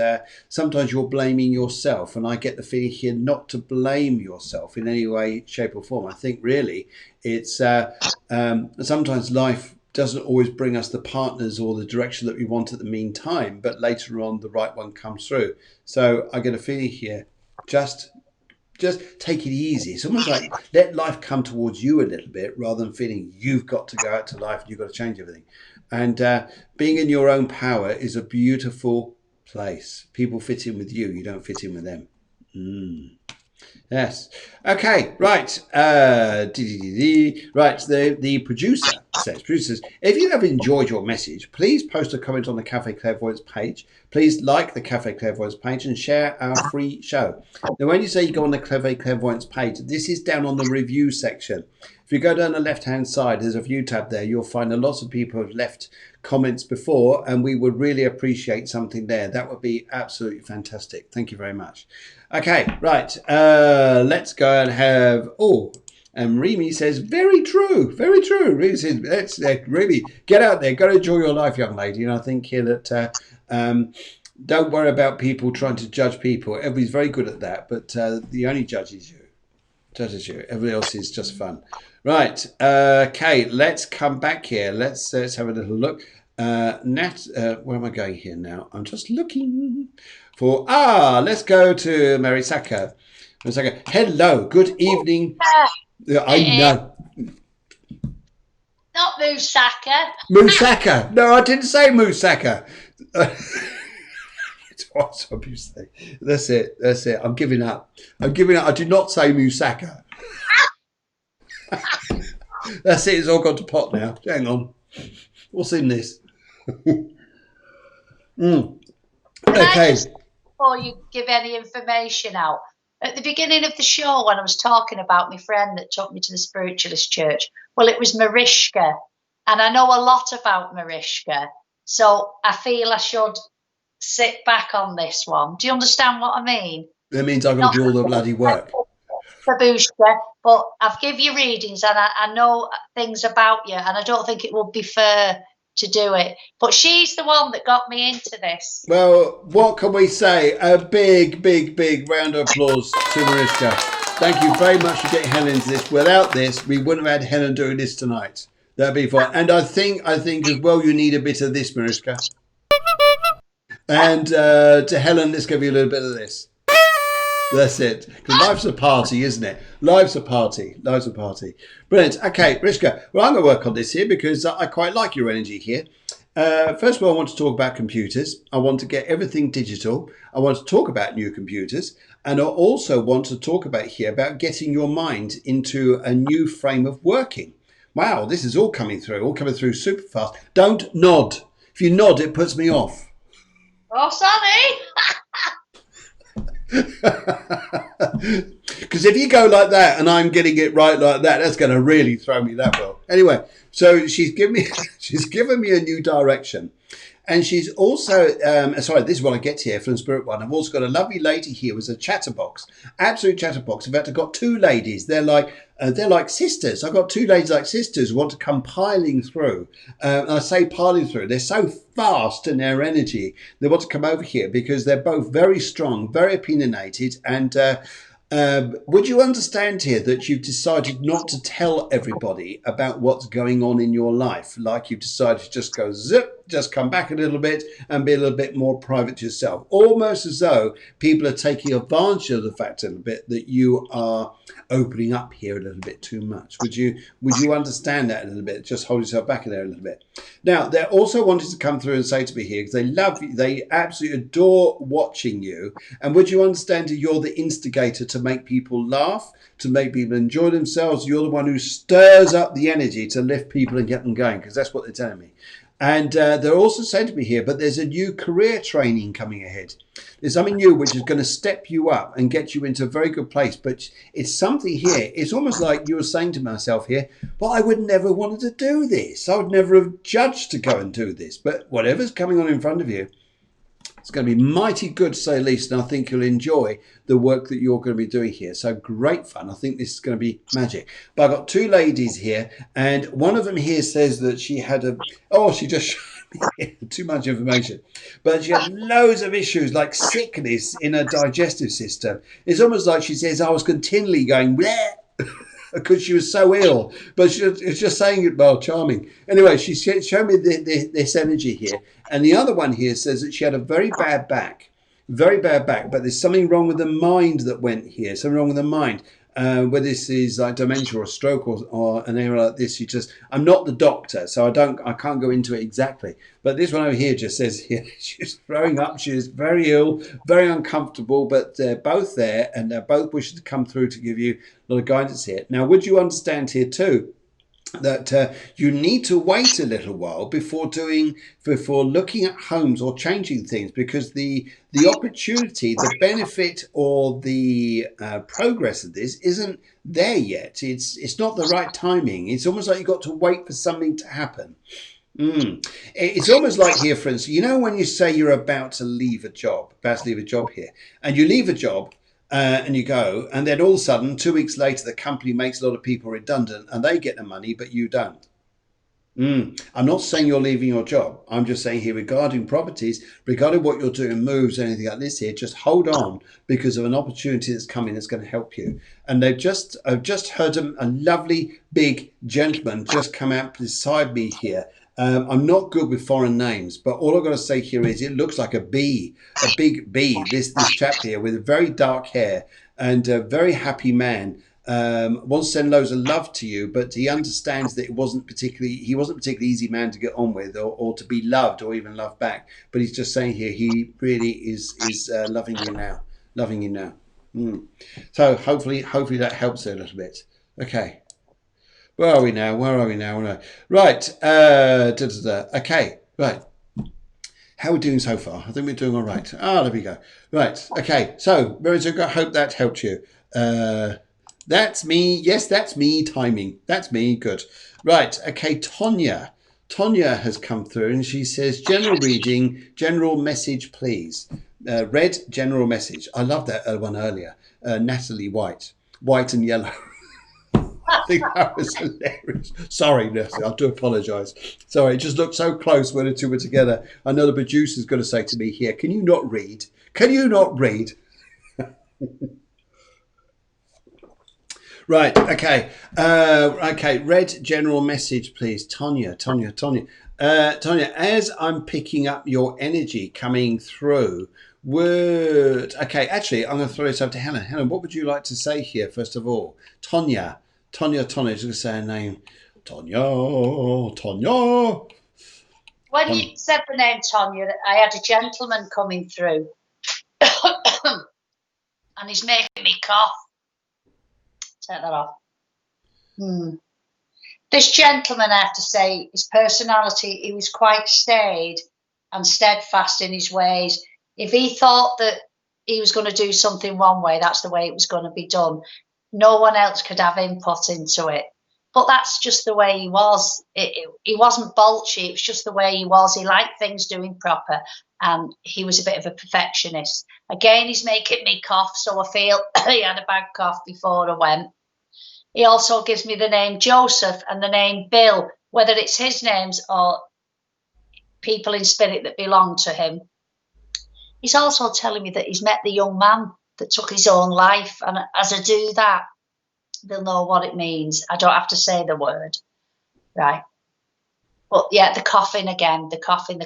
sometimes you're blaming yourself. And I get the feeling here not to blame yourself in any way, shape, or form. I think really it's sometimes life doesn't always bring us the partners or the direction that we want at the meantime, but later on the right one comes through. So I get a feeling here, just take it easy. It's almost like let life come towards you a little bit rather than feeling you've got to go out to life and you've got to change everything. And being in your own power is a beautiful place. People fit in with you. You don't fit in with them. Yes. Okay. Right. Right. The producer says, if you have enjoyed your message, please post a comment on the Cafe Clairvoyance page. Please like the Cafe Clairvoyance page and share our free show. Now, when you say you go on the Cafe Clairvoyance page, this is down on the review section. If you go down the left-hand side, there's a view tab there. You'll find a lot of people have left comments before, and we would really appreciate something there. That would be absolutely fantastic. Thank you very much. Okay, right. Let's go and have... and Remy says, very true, very true. Remy says, let's really get out there. Go enjoy your life, young lady. And I think here that don't worry about people trying to judge people. Everybody's very good at that, but the only judge is you. Judges you. Everybody else is just fun. Right. Okay, let's come back here. Let's have a little look. Nat, where am I going here now? I'm just looking for... let's go to Marisaka. Marisaka, hello, good evening. I know. Not Musaka. Musaka. No, I didn't say Musaka. That's what you say. That's it. That's it. I'm giving up. I'm giving up. I did not say Musaka. That's it. It's all gone to pot now. Hang on. What's in this? Okay. Before you give any information out, at the beginning of the show, when I was talking about my friend that took me to the spiritualist church, well, it was Mariska, and I know a lot about Mariska, so I feel I should sit back on this one. Do you understand what I mean? That means I've got to do all the bloody work. Babushka, but I've give you readings and I know things about you, and I don't think it would be fair to do it. But she's the one that got me into this. Well, what can we say? A big, big, big round of applause to Mariska. Thank you very much for getting Helen into this. Without this, we wouldn't have had Helen doing this tonight. That'd be fine. And I think as well, you need a bit of this, Mariska. And to Helen, let's give you a little bit of this. That's it. Because life's a party, isn't it? Life's a party. Life's a party. Brilliant. Okay, Mariska. Well, I'm going to work on this here because I quite like your energy here. First of all, I want to talk about computers. I want to get everything digital. I want to talk about new computers. And I also want to talk about here about getting your mind into a new frame of working. Wow, this is all coming through super fast. Don't nod. If you nod, it puts me off. Oh, sorry. Because if you go like that and I'm getting it right like that, that's going to really throw me that well. Anyway, so she's given me a new direction. And she's also, sorry, this is what I get here from Spirit One. I've also got a lovely lady here with a chatterbox, absolute chatterbox. In fact, I've got two ladies. They're like sisters. I've got two ladies like sisters who want to come piling through. And I say piling through. They're so fast in their energy. They want to come over here because they're both very strong, very opinionated, and would you understand here that you've decided not to tell everybody about what's going on in your life? Like you've decided to just go zip, just come back a little bit and be a little bit more private to yourself. Almost as though people are taking advantage of the fact a little bit that you are opening up here a little bit too much. Would you understand that a little bit? Just hold yourself back in there a little bit. Now, they're also wanting to come through and say to me here, because they love you, they absolutely adore watching you. And would you understand that you're the instigator to make people laugh, to make people enjoy themselves? You're the one who stirs up the energy to lift people and get them going, because that's what they're telling me. And they're also saying to me here, but there's a new career training coming ahead. There's something new which is going to step you up and get you into a very good place. But it's something here. It's almost like you were saying to myself here, well, I would never wanted to do this. I would never have judged to go and do this. But whatever's coming on in front of you, it's going to be mighty good, to say the least, and I think you'll enjoy the work that you're going to be doing here. So great fun. I think this is going to be magic. But I've got two ladies here, and one of them here says that she had she just showed me too much information. But she had loads of issues like sickness in her digestive system. It's almost like she says, I was continually going, bleh, because she was so ill. But it's just saying it, well, charming. Anyway, she showed me this energy here. And the other one here says that she had a very bad back, but there's something wrong with the mind that went here, something wrong with the mind. Whether this is like dementia or stroke or an area like this, I'm not the doctor, so I can't go into it exactly. But this one over here just says here, she's throwing up, she's very ill, very uncomfortable, but they're both there and they're both wishing to come through to give you a lot of guidance here. Now, would you understand here too that you need to wait a little while before looking at homes or changing things, because the opportunity, the benefit, or the progress of this isn't there yet. It's not the right timing. It's almost like you've got to wait for something to happen. It's almost like here, for instance, you know, when you say you're about to leave a job here, and you leave a job, and you go, and then all of a sudden, 2 weeks later, the company makes a lot of people redundant and they get the money, but you don't. I'm not saying you're leaving your job. I'm just saying here regarding properties, regarding what you're doing, moves, anything like this here, just hold on because of an opportunity that's coming that's going to help you. And I've just heard a lovely big gentleman just come out beside me here. I'm not good with foreign names, but all I've got to say here is it looks like a big bee, this chap here with very dark hair and a very happy man. wants to send loads of love to you, but he understands that he wasn't particularly easy man to get on with, or to be loved, or even loved back. But he's just saying here he really is loving you now, loving you now. So hopefully that helps a little bit. Okay, where are we now? Right. Okay, right. How are we doing so far? I think we're doing all right. There we go. Right. Okay. So, Marizuka, I hope that helped you. That's me. Yes, that's me. Timing. That's me. Good. Right. Okay. Tonya has come through and she says, general reading, general message, please. Red, general message. I love that one earlier. Natalie White and yellow. I think that was hilarious. Sorry, Natalie, I do apologise. Sorry, it just looked so close when the two were together. I know the producer's going to say to me here, can you not read? Can you not read? Right, okay. Okay, red general message, please. Tonya, as I'm picking up your energy coming through, okay, actually, I'm going to throw this over to Helen. Helen, what would you like to say here, first of all? Tonya, just going to say her name. Tonya. When you said the name Tonya, I had a gentleman coming through. And he's making me cough. Take that off. This gentleman, I have to say, his personality, he was quite staid and steadfast in his ways. If he thought that he was going to do something one way, that's the way it was going to be done. No one else could have input into it. But that's just the way he was. He wasn't bolshy. It was just the way he was. He liked things doing proper, and he was a bit of a perfectionist. Again, he's making me cough, so I feel he had a bad cough before I went. He also gives me the name Joseph and the name Bill, whether it's his names or people in spirit that belong to him. He's also telling me that he's met the young man that took his own life, and as I do that, they'll know what it means. I don't have to say the word, right? But yeah, the coughing again, the coughing,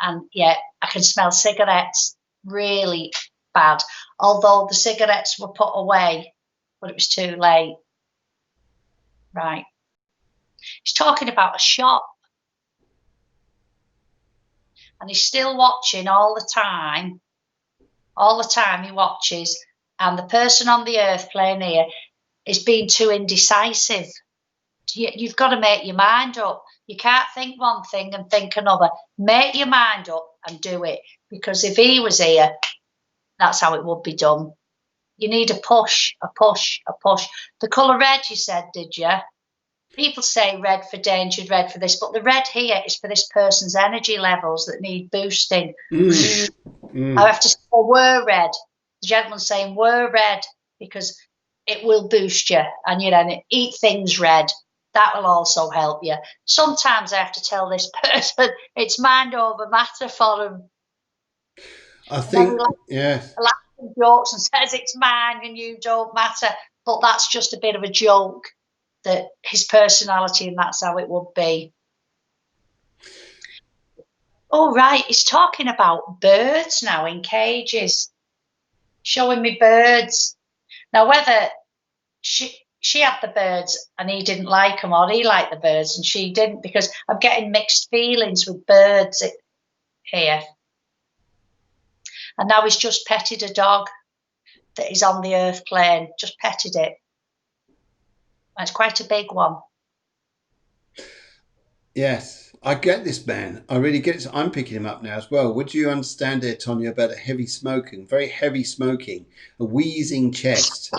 and yeah, I can smell cigarettes really bad. Although the cigarettes were put away, but it was too late. Right. He's talking about a shop. And he's still watching all the time. All the time he watches. And the person on the earth plane here is being too indecisive. You've got to make your mind up. You can't think one thing and think another. Make your mind up and do it. Because if he was here, that's how it would be done. You need a push. The colour red, you said, did you? People say red for danger, red for this, but the red here is for this person's energy levels that need boosting. I have to say, we're red. The gentleman's saying we're red because it will boost you, and eat things red. That will also help you. Sometimes I have to tell this person it's mind over matter for them. I think, yeah. Jokes and says it's mine and you don't matter, but that's just a bit of a joke. That his personality, and that's how it would be. Oh, right, he's talking about birds now in cages, showing me birds. Now, whether she had the birds and he didn't like them, or he liked the birds and she didn't, because I'm getting mixed feelings with birds here. And now he's just petted a dog that is on the earth plane, just petted it. It's quite a big one. Yes, I get this man. I really get it. I'm picking him up now as well. Would you understand there, Tonya, about a heavy smoking, very heavy smoking, a wheezing chest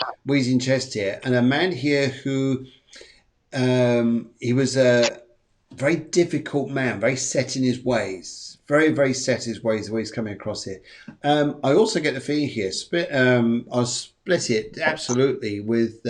here, and a man here who he was a very difficult man, very set in his ways, very, very set in his ways, the way he's coming across here. I also get the feeling here, I'll split it absolutely with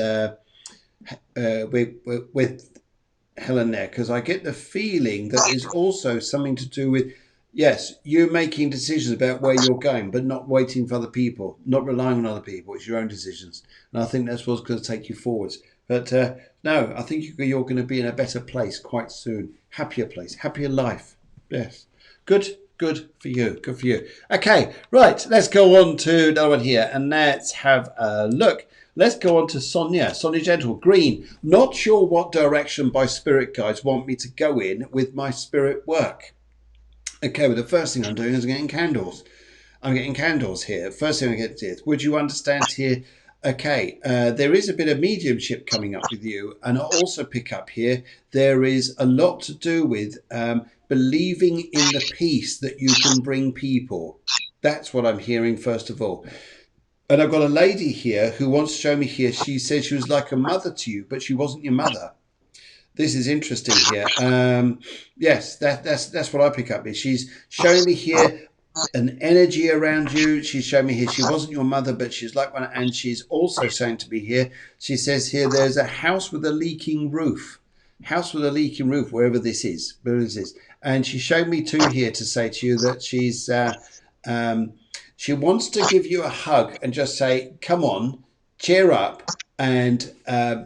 Helen there, because I get the feeling that there's also something to do with, yes, you're making decisions about where you're going, but not waiting for other people, not relying on other people. It's your own decisions. And I think that's what's going to take you forwards. But no, I think you're going to be in a better place quite soon. Happier place, happier life. Yes. Good for you. Okay, right. Let's go on to another one here, and let's have a look. Let's go on to Sonia. Sonia Gentle, green. Not sure what direction my spirit guides want me to go in with my spirit work. Okay, well, the first thing I'm doing is getting candles. I'm getting candles here. First thing I get is, would you understand here? Okay, there is a bit of mediumship coming up with you. And I also pick up here, there is a lot to do with believing in the peace that you can bring people. That's what I'm hearing, first of all. And I've got a lady here who wants to show me here. She says she was like a mother to you, but she wasn't your mother. This is interesting here. Yes, that's what I pick up. She's showing me here an energy around you. She's showing me here she wasn't your mother, but she's like one. And she's also saying to me here, she says here, there's a house with a leaking roof. House with a leaking roof, wherever this is. And she showed me two here to say to you that she's... she wants to give you a hug and just say, come on, cheer up. And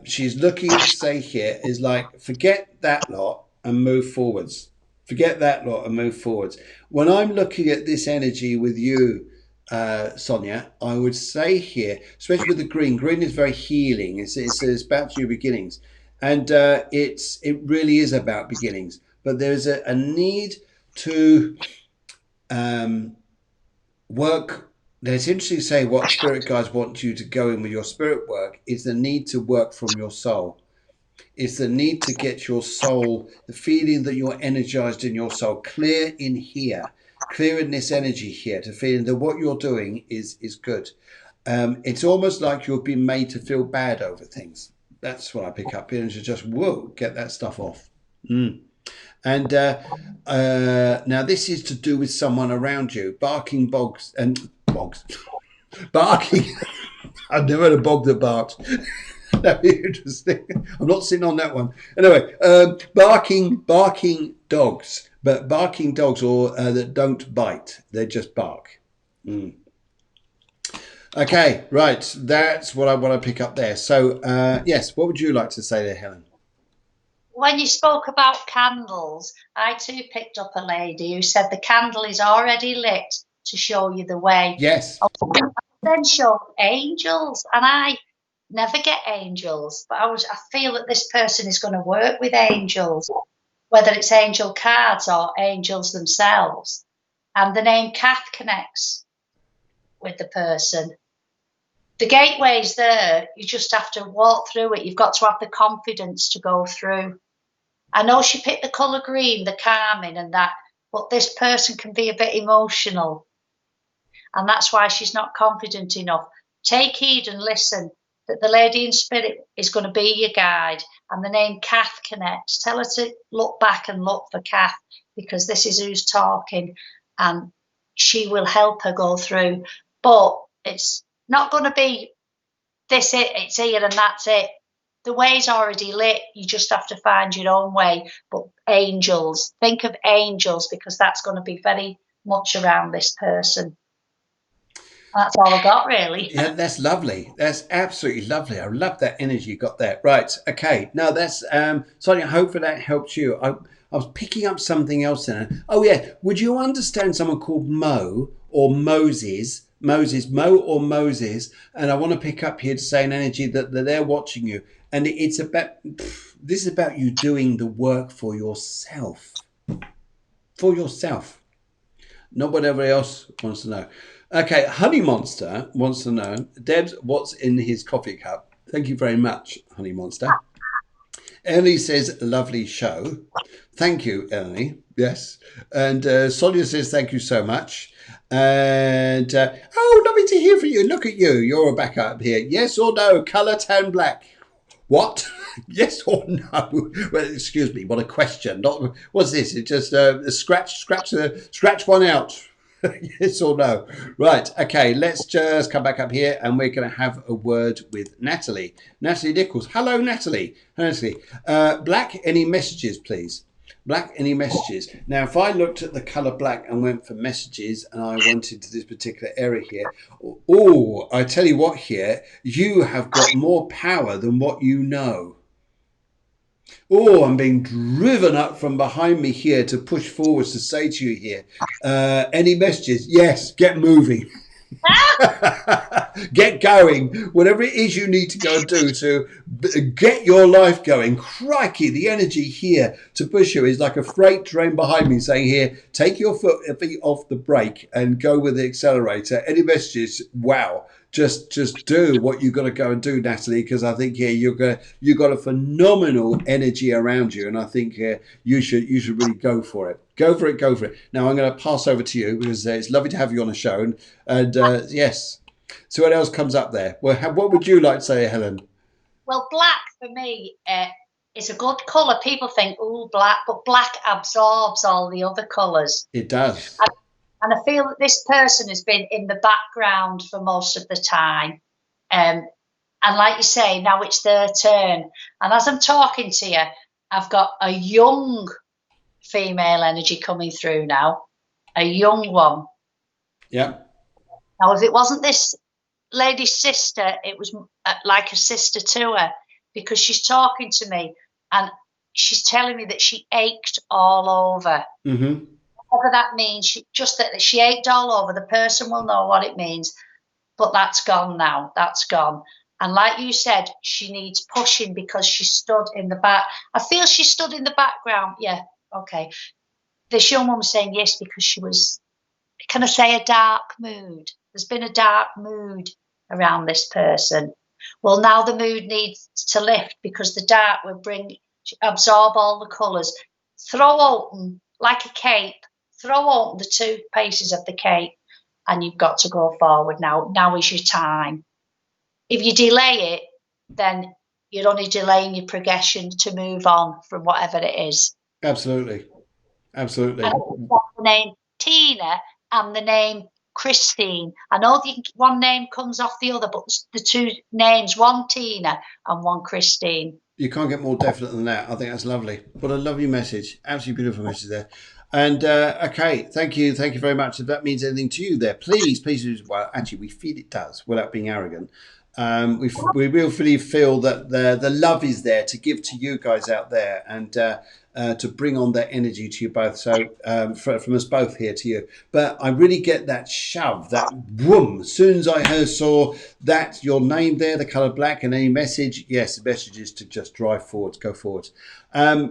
she's looking to say here is like, forget that lot and move forwards. Forget that lot and move forwards. When I'm looking at this energy with you, Sonia, I would say here, especially with the green, green is very healing. It's about new beginnings. And it really is about beginnings. But there's a need to... work. It's interesting to say what spirit guides want you to go in with your spirit work is the need to work from your soul. It's the need to get your soul, the feeling that you're energized in your soul, clear in here, clear in this energy here, to feeling that what you're doing is good. It's almost like you've been made to feel bad over things. That's what I pick up here, and to just, whoa, get that stuff off. And now this is to do with someone around you, barking bogs. Barking. I've never had a bog that barks. That'd be interesting. I'm not sitting on that one. Anyway, barking dogs, but barking dogs or that don't bite. They just bark. Okay, right. That's what I want to pick up there. So, yes, what would you like to say there, Helen? When you spoke about candles, I too picked up a lady who said the candle is already lit to show you the way. Yes. I then showed angels, and I never get angels, but I feel that this person is going to work with angels, whether it's angel cards or angels themselves. And the name Kath connects with the person. The gateway's there. You just have to walk through it. You've got to have the confidence to go through. I know she picked the colour green, the calming and that, but this person can be a bit emotional. And that's why she's not confident enough. Take heed and listen that the lady in spirit is going to be your guide. And the name Kath connects. Tell her to look back and look for Kath, because this is who's talking, and she will help her go through. But it's not going to be this it, it's here and that's it. The way's already lit. You just have to find your own way. But angels, think of angels, because that's going to be very much around this person. That's all I got, really. Yeah, that's lovely. That's absolutely lovely. I love that energy you got there. Right. Okay. Now that's Sonia, hopefully that helps you. I was picking up something else then. Oh yeah. Would you understand someone called Mo or Moses? Mo or Moses? And I want to pick up here to say an energy that they're watching you. And it's about, this is about you doing the work for yourself. For yourself. Not what everybody else wants to know. Okay, Honey Monster wants to know, Debs, what's in his coffee cup? Thank you very much, Honey Monster. Ellie says, lovely show. Thank you, Ellie. Yes. And Sonia says, thank you so much. And, oh, lovely to hear from you. Look at you. You're back up here. Yes or no? Colour, tan, black. What? Yes or no? Well, excuse me. What a question. Not, what's this? It's just scratch one out. Yes or no? Right. Okay. Let's just come back up here, and we're going to have a word with Natalie. Natalie Nichols. Hello, Natalie. Natalie. Black. Any messages, please? Black. Any messages? Now, if I looked at the colour black and went for messages, and I went into this particular area here, oh, I tell you what, here you have got more power than what you know. Oh, I'm being driven up from behind me here to push forwards to say to you here, any messages? Yes, get moving. Get going. Whatever it is you need to go and do to get your life going. Crikey, the energy here to push you is like a freight train behind me saying here, take your feet off the brake and go with the accelerator. Any messages? Wow. Just do what you've got to go and do, Natalie, because I think you've got a phenomenal energy around you, and I think you should really go for it. Go for it. Now I'm going to pass over to you because it's lovely to have you on the show, and yes. So what else comes up there? Well, what would you like to say, Helen? Well, black for me is a good colour. People think, oh, black, but black absorbs all the other colours. It does. And I feel that this person has been in the background for most of the time. And like you say, now it's their turn. And as I'm talking to you, I've got a young female energy coming through now, a young one. Yeah. Now, if it wasn't this lady's sister, it was like a sister to her, because she's talking to me and she's telling me that she ached all over. Mm-hmm. Whatever that means, just that she ached all over. The person will know what it means, but that's gone now. That's gone. And like you said, she needs pushing because she stood in the back. I feel she stood in the background. Yeah, okay. This young woman was saying yes because she was, can I say, a dark mood. There's been a dark mood around this person. Well, now the mood needs to lift because the dark will absorb all the colours. Throw open, like a cape, throw open the two pieces of the cape, and you've got to go forward now. Now is your time. If you delay it, then you're only delaying your progression to move on from whatever it is. Absolutely. And the name Tina and the name Christine. I know one name comes off the other, but the two names, one Tina and one Christine. You can't get more definite than that. I think that's lovely. What a lovely message. Absolutely beautiful message there. And okay, thank you very much. If that means anything to you there, please. Well, actually, we feel it does without being arrogant. We really feel that the love is there to give to you guys out there, and to bring on that energy to you both. So from us both here to you. But I really get that shove, that boom. As soon as I saw that your name there, the colour black, and any message, yes, the message is to just drive forwards, go forwards.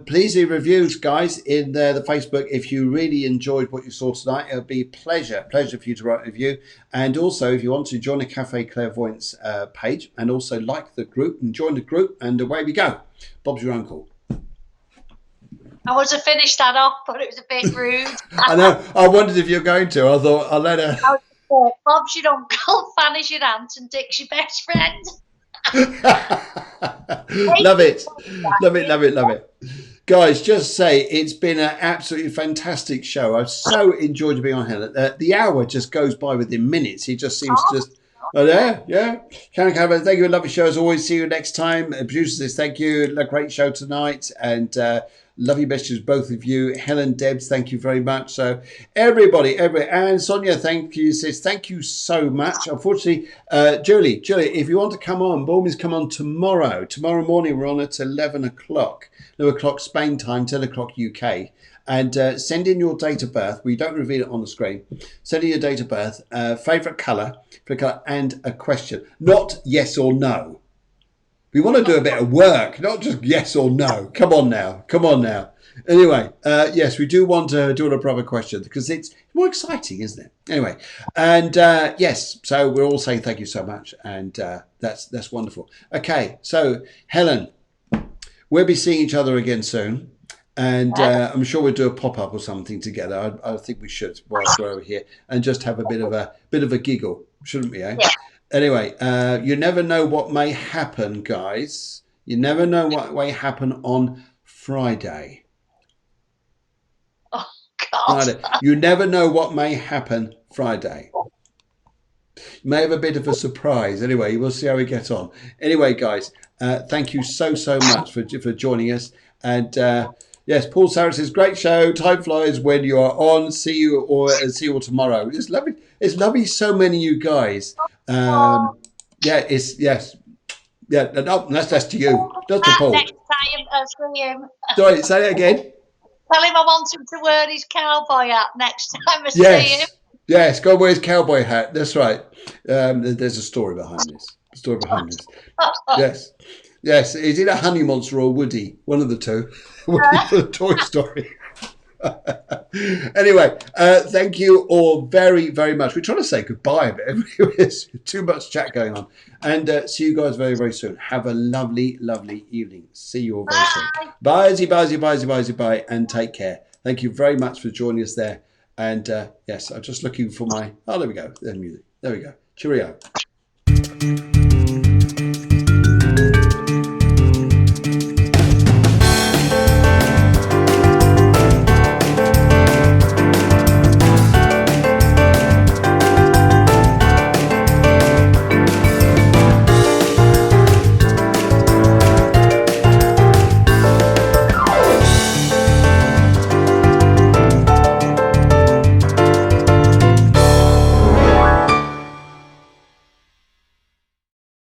Please leave reviews, guys, in the Facebook. If you really enjoyed what you saw tonight, it'll be a pleasure for you to write a review. And also, if you want to join the Cafe Clairvoyance page, and also like the group and join the group, and away we go. Bob's your uncle. I was to finish that off, but it was a bit rude. I know. I wondered if you're going to. I thought I'll let her. Bob's your uncle, Fanny's your aunt, and Dick's your best friend. Love it. Guys, just say it's been an absolutely fantastic show. I've so enjoyed being on here. The hour just goes by within minutes. It just seems to just... Oh, yeah. Karen Cameron, thank you. A lovely show as always. See you next time. Producers, thank you. A great show tonight. And lovely messages, both of you. Helen, Debs, thank you very much. So everybody. And Sonia, thank you, sis. Thank you so much. Unfortunately, Julie, if you want to come on, Bournemouth come on tomorrow. Tomorrow morning, we're on at 11 o'clock. 11 o'clock Spain time, 10 o'clock UK. And send in your date of birth. We don't reveal it on the screen. Send in your date of birth, favourite colour, and a question. Not yes or no. We want to do a bit of work, not just yes or no. Come on now. Anyway, yes, we do want to do a proper question because it's more exciting, isn't it? Anyway, and yes, so we're all saying thank you so much, and that's wonderful. Okay, so Helen, we'll be seeing each other again soon. And I'm sure we'll do a pop-up or something together. I think we should whilst we're over here and just have a bit of a giggle, shouldn't we? Eh? Yeah. Anyway, you never know what may happen, guys. You never know what may happen on Friday. Oh God! Friday. You never know what may happen Friday. You may have a bit of a surprise. Anyway, we'll see how we get on. Anyway, guys, thank you so much for joining us. And yes, Paul Sarah says, great show. Time flies when you are on. See you all tomorrow. It's lovely. It's lovely. So many of you guys. No, that's to you. Not to Paul. Next time I see him. Sorry, say it again. Tell him I want him to wear his cowboy hat next time I see him. Yes, go wear his cowboy hat. That's right. There's a story behind this. Story behind this. Yes. Yes. Is it a honey monster or Woody? One of the two. Woody for Toy Story. Anyway, thank you all very, very much. We're trying to say goodbye, but there's too much chat going on. And see you guys very, very soon. Have a lovely, lovely evening. See you all very soon. Bye, and take care. Thank you very much for joining us there. And yes, I'm just looking for my... Oh, there we go. There we go. Cheerio.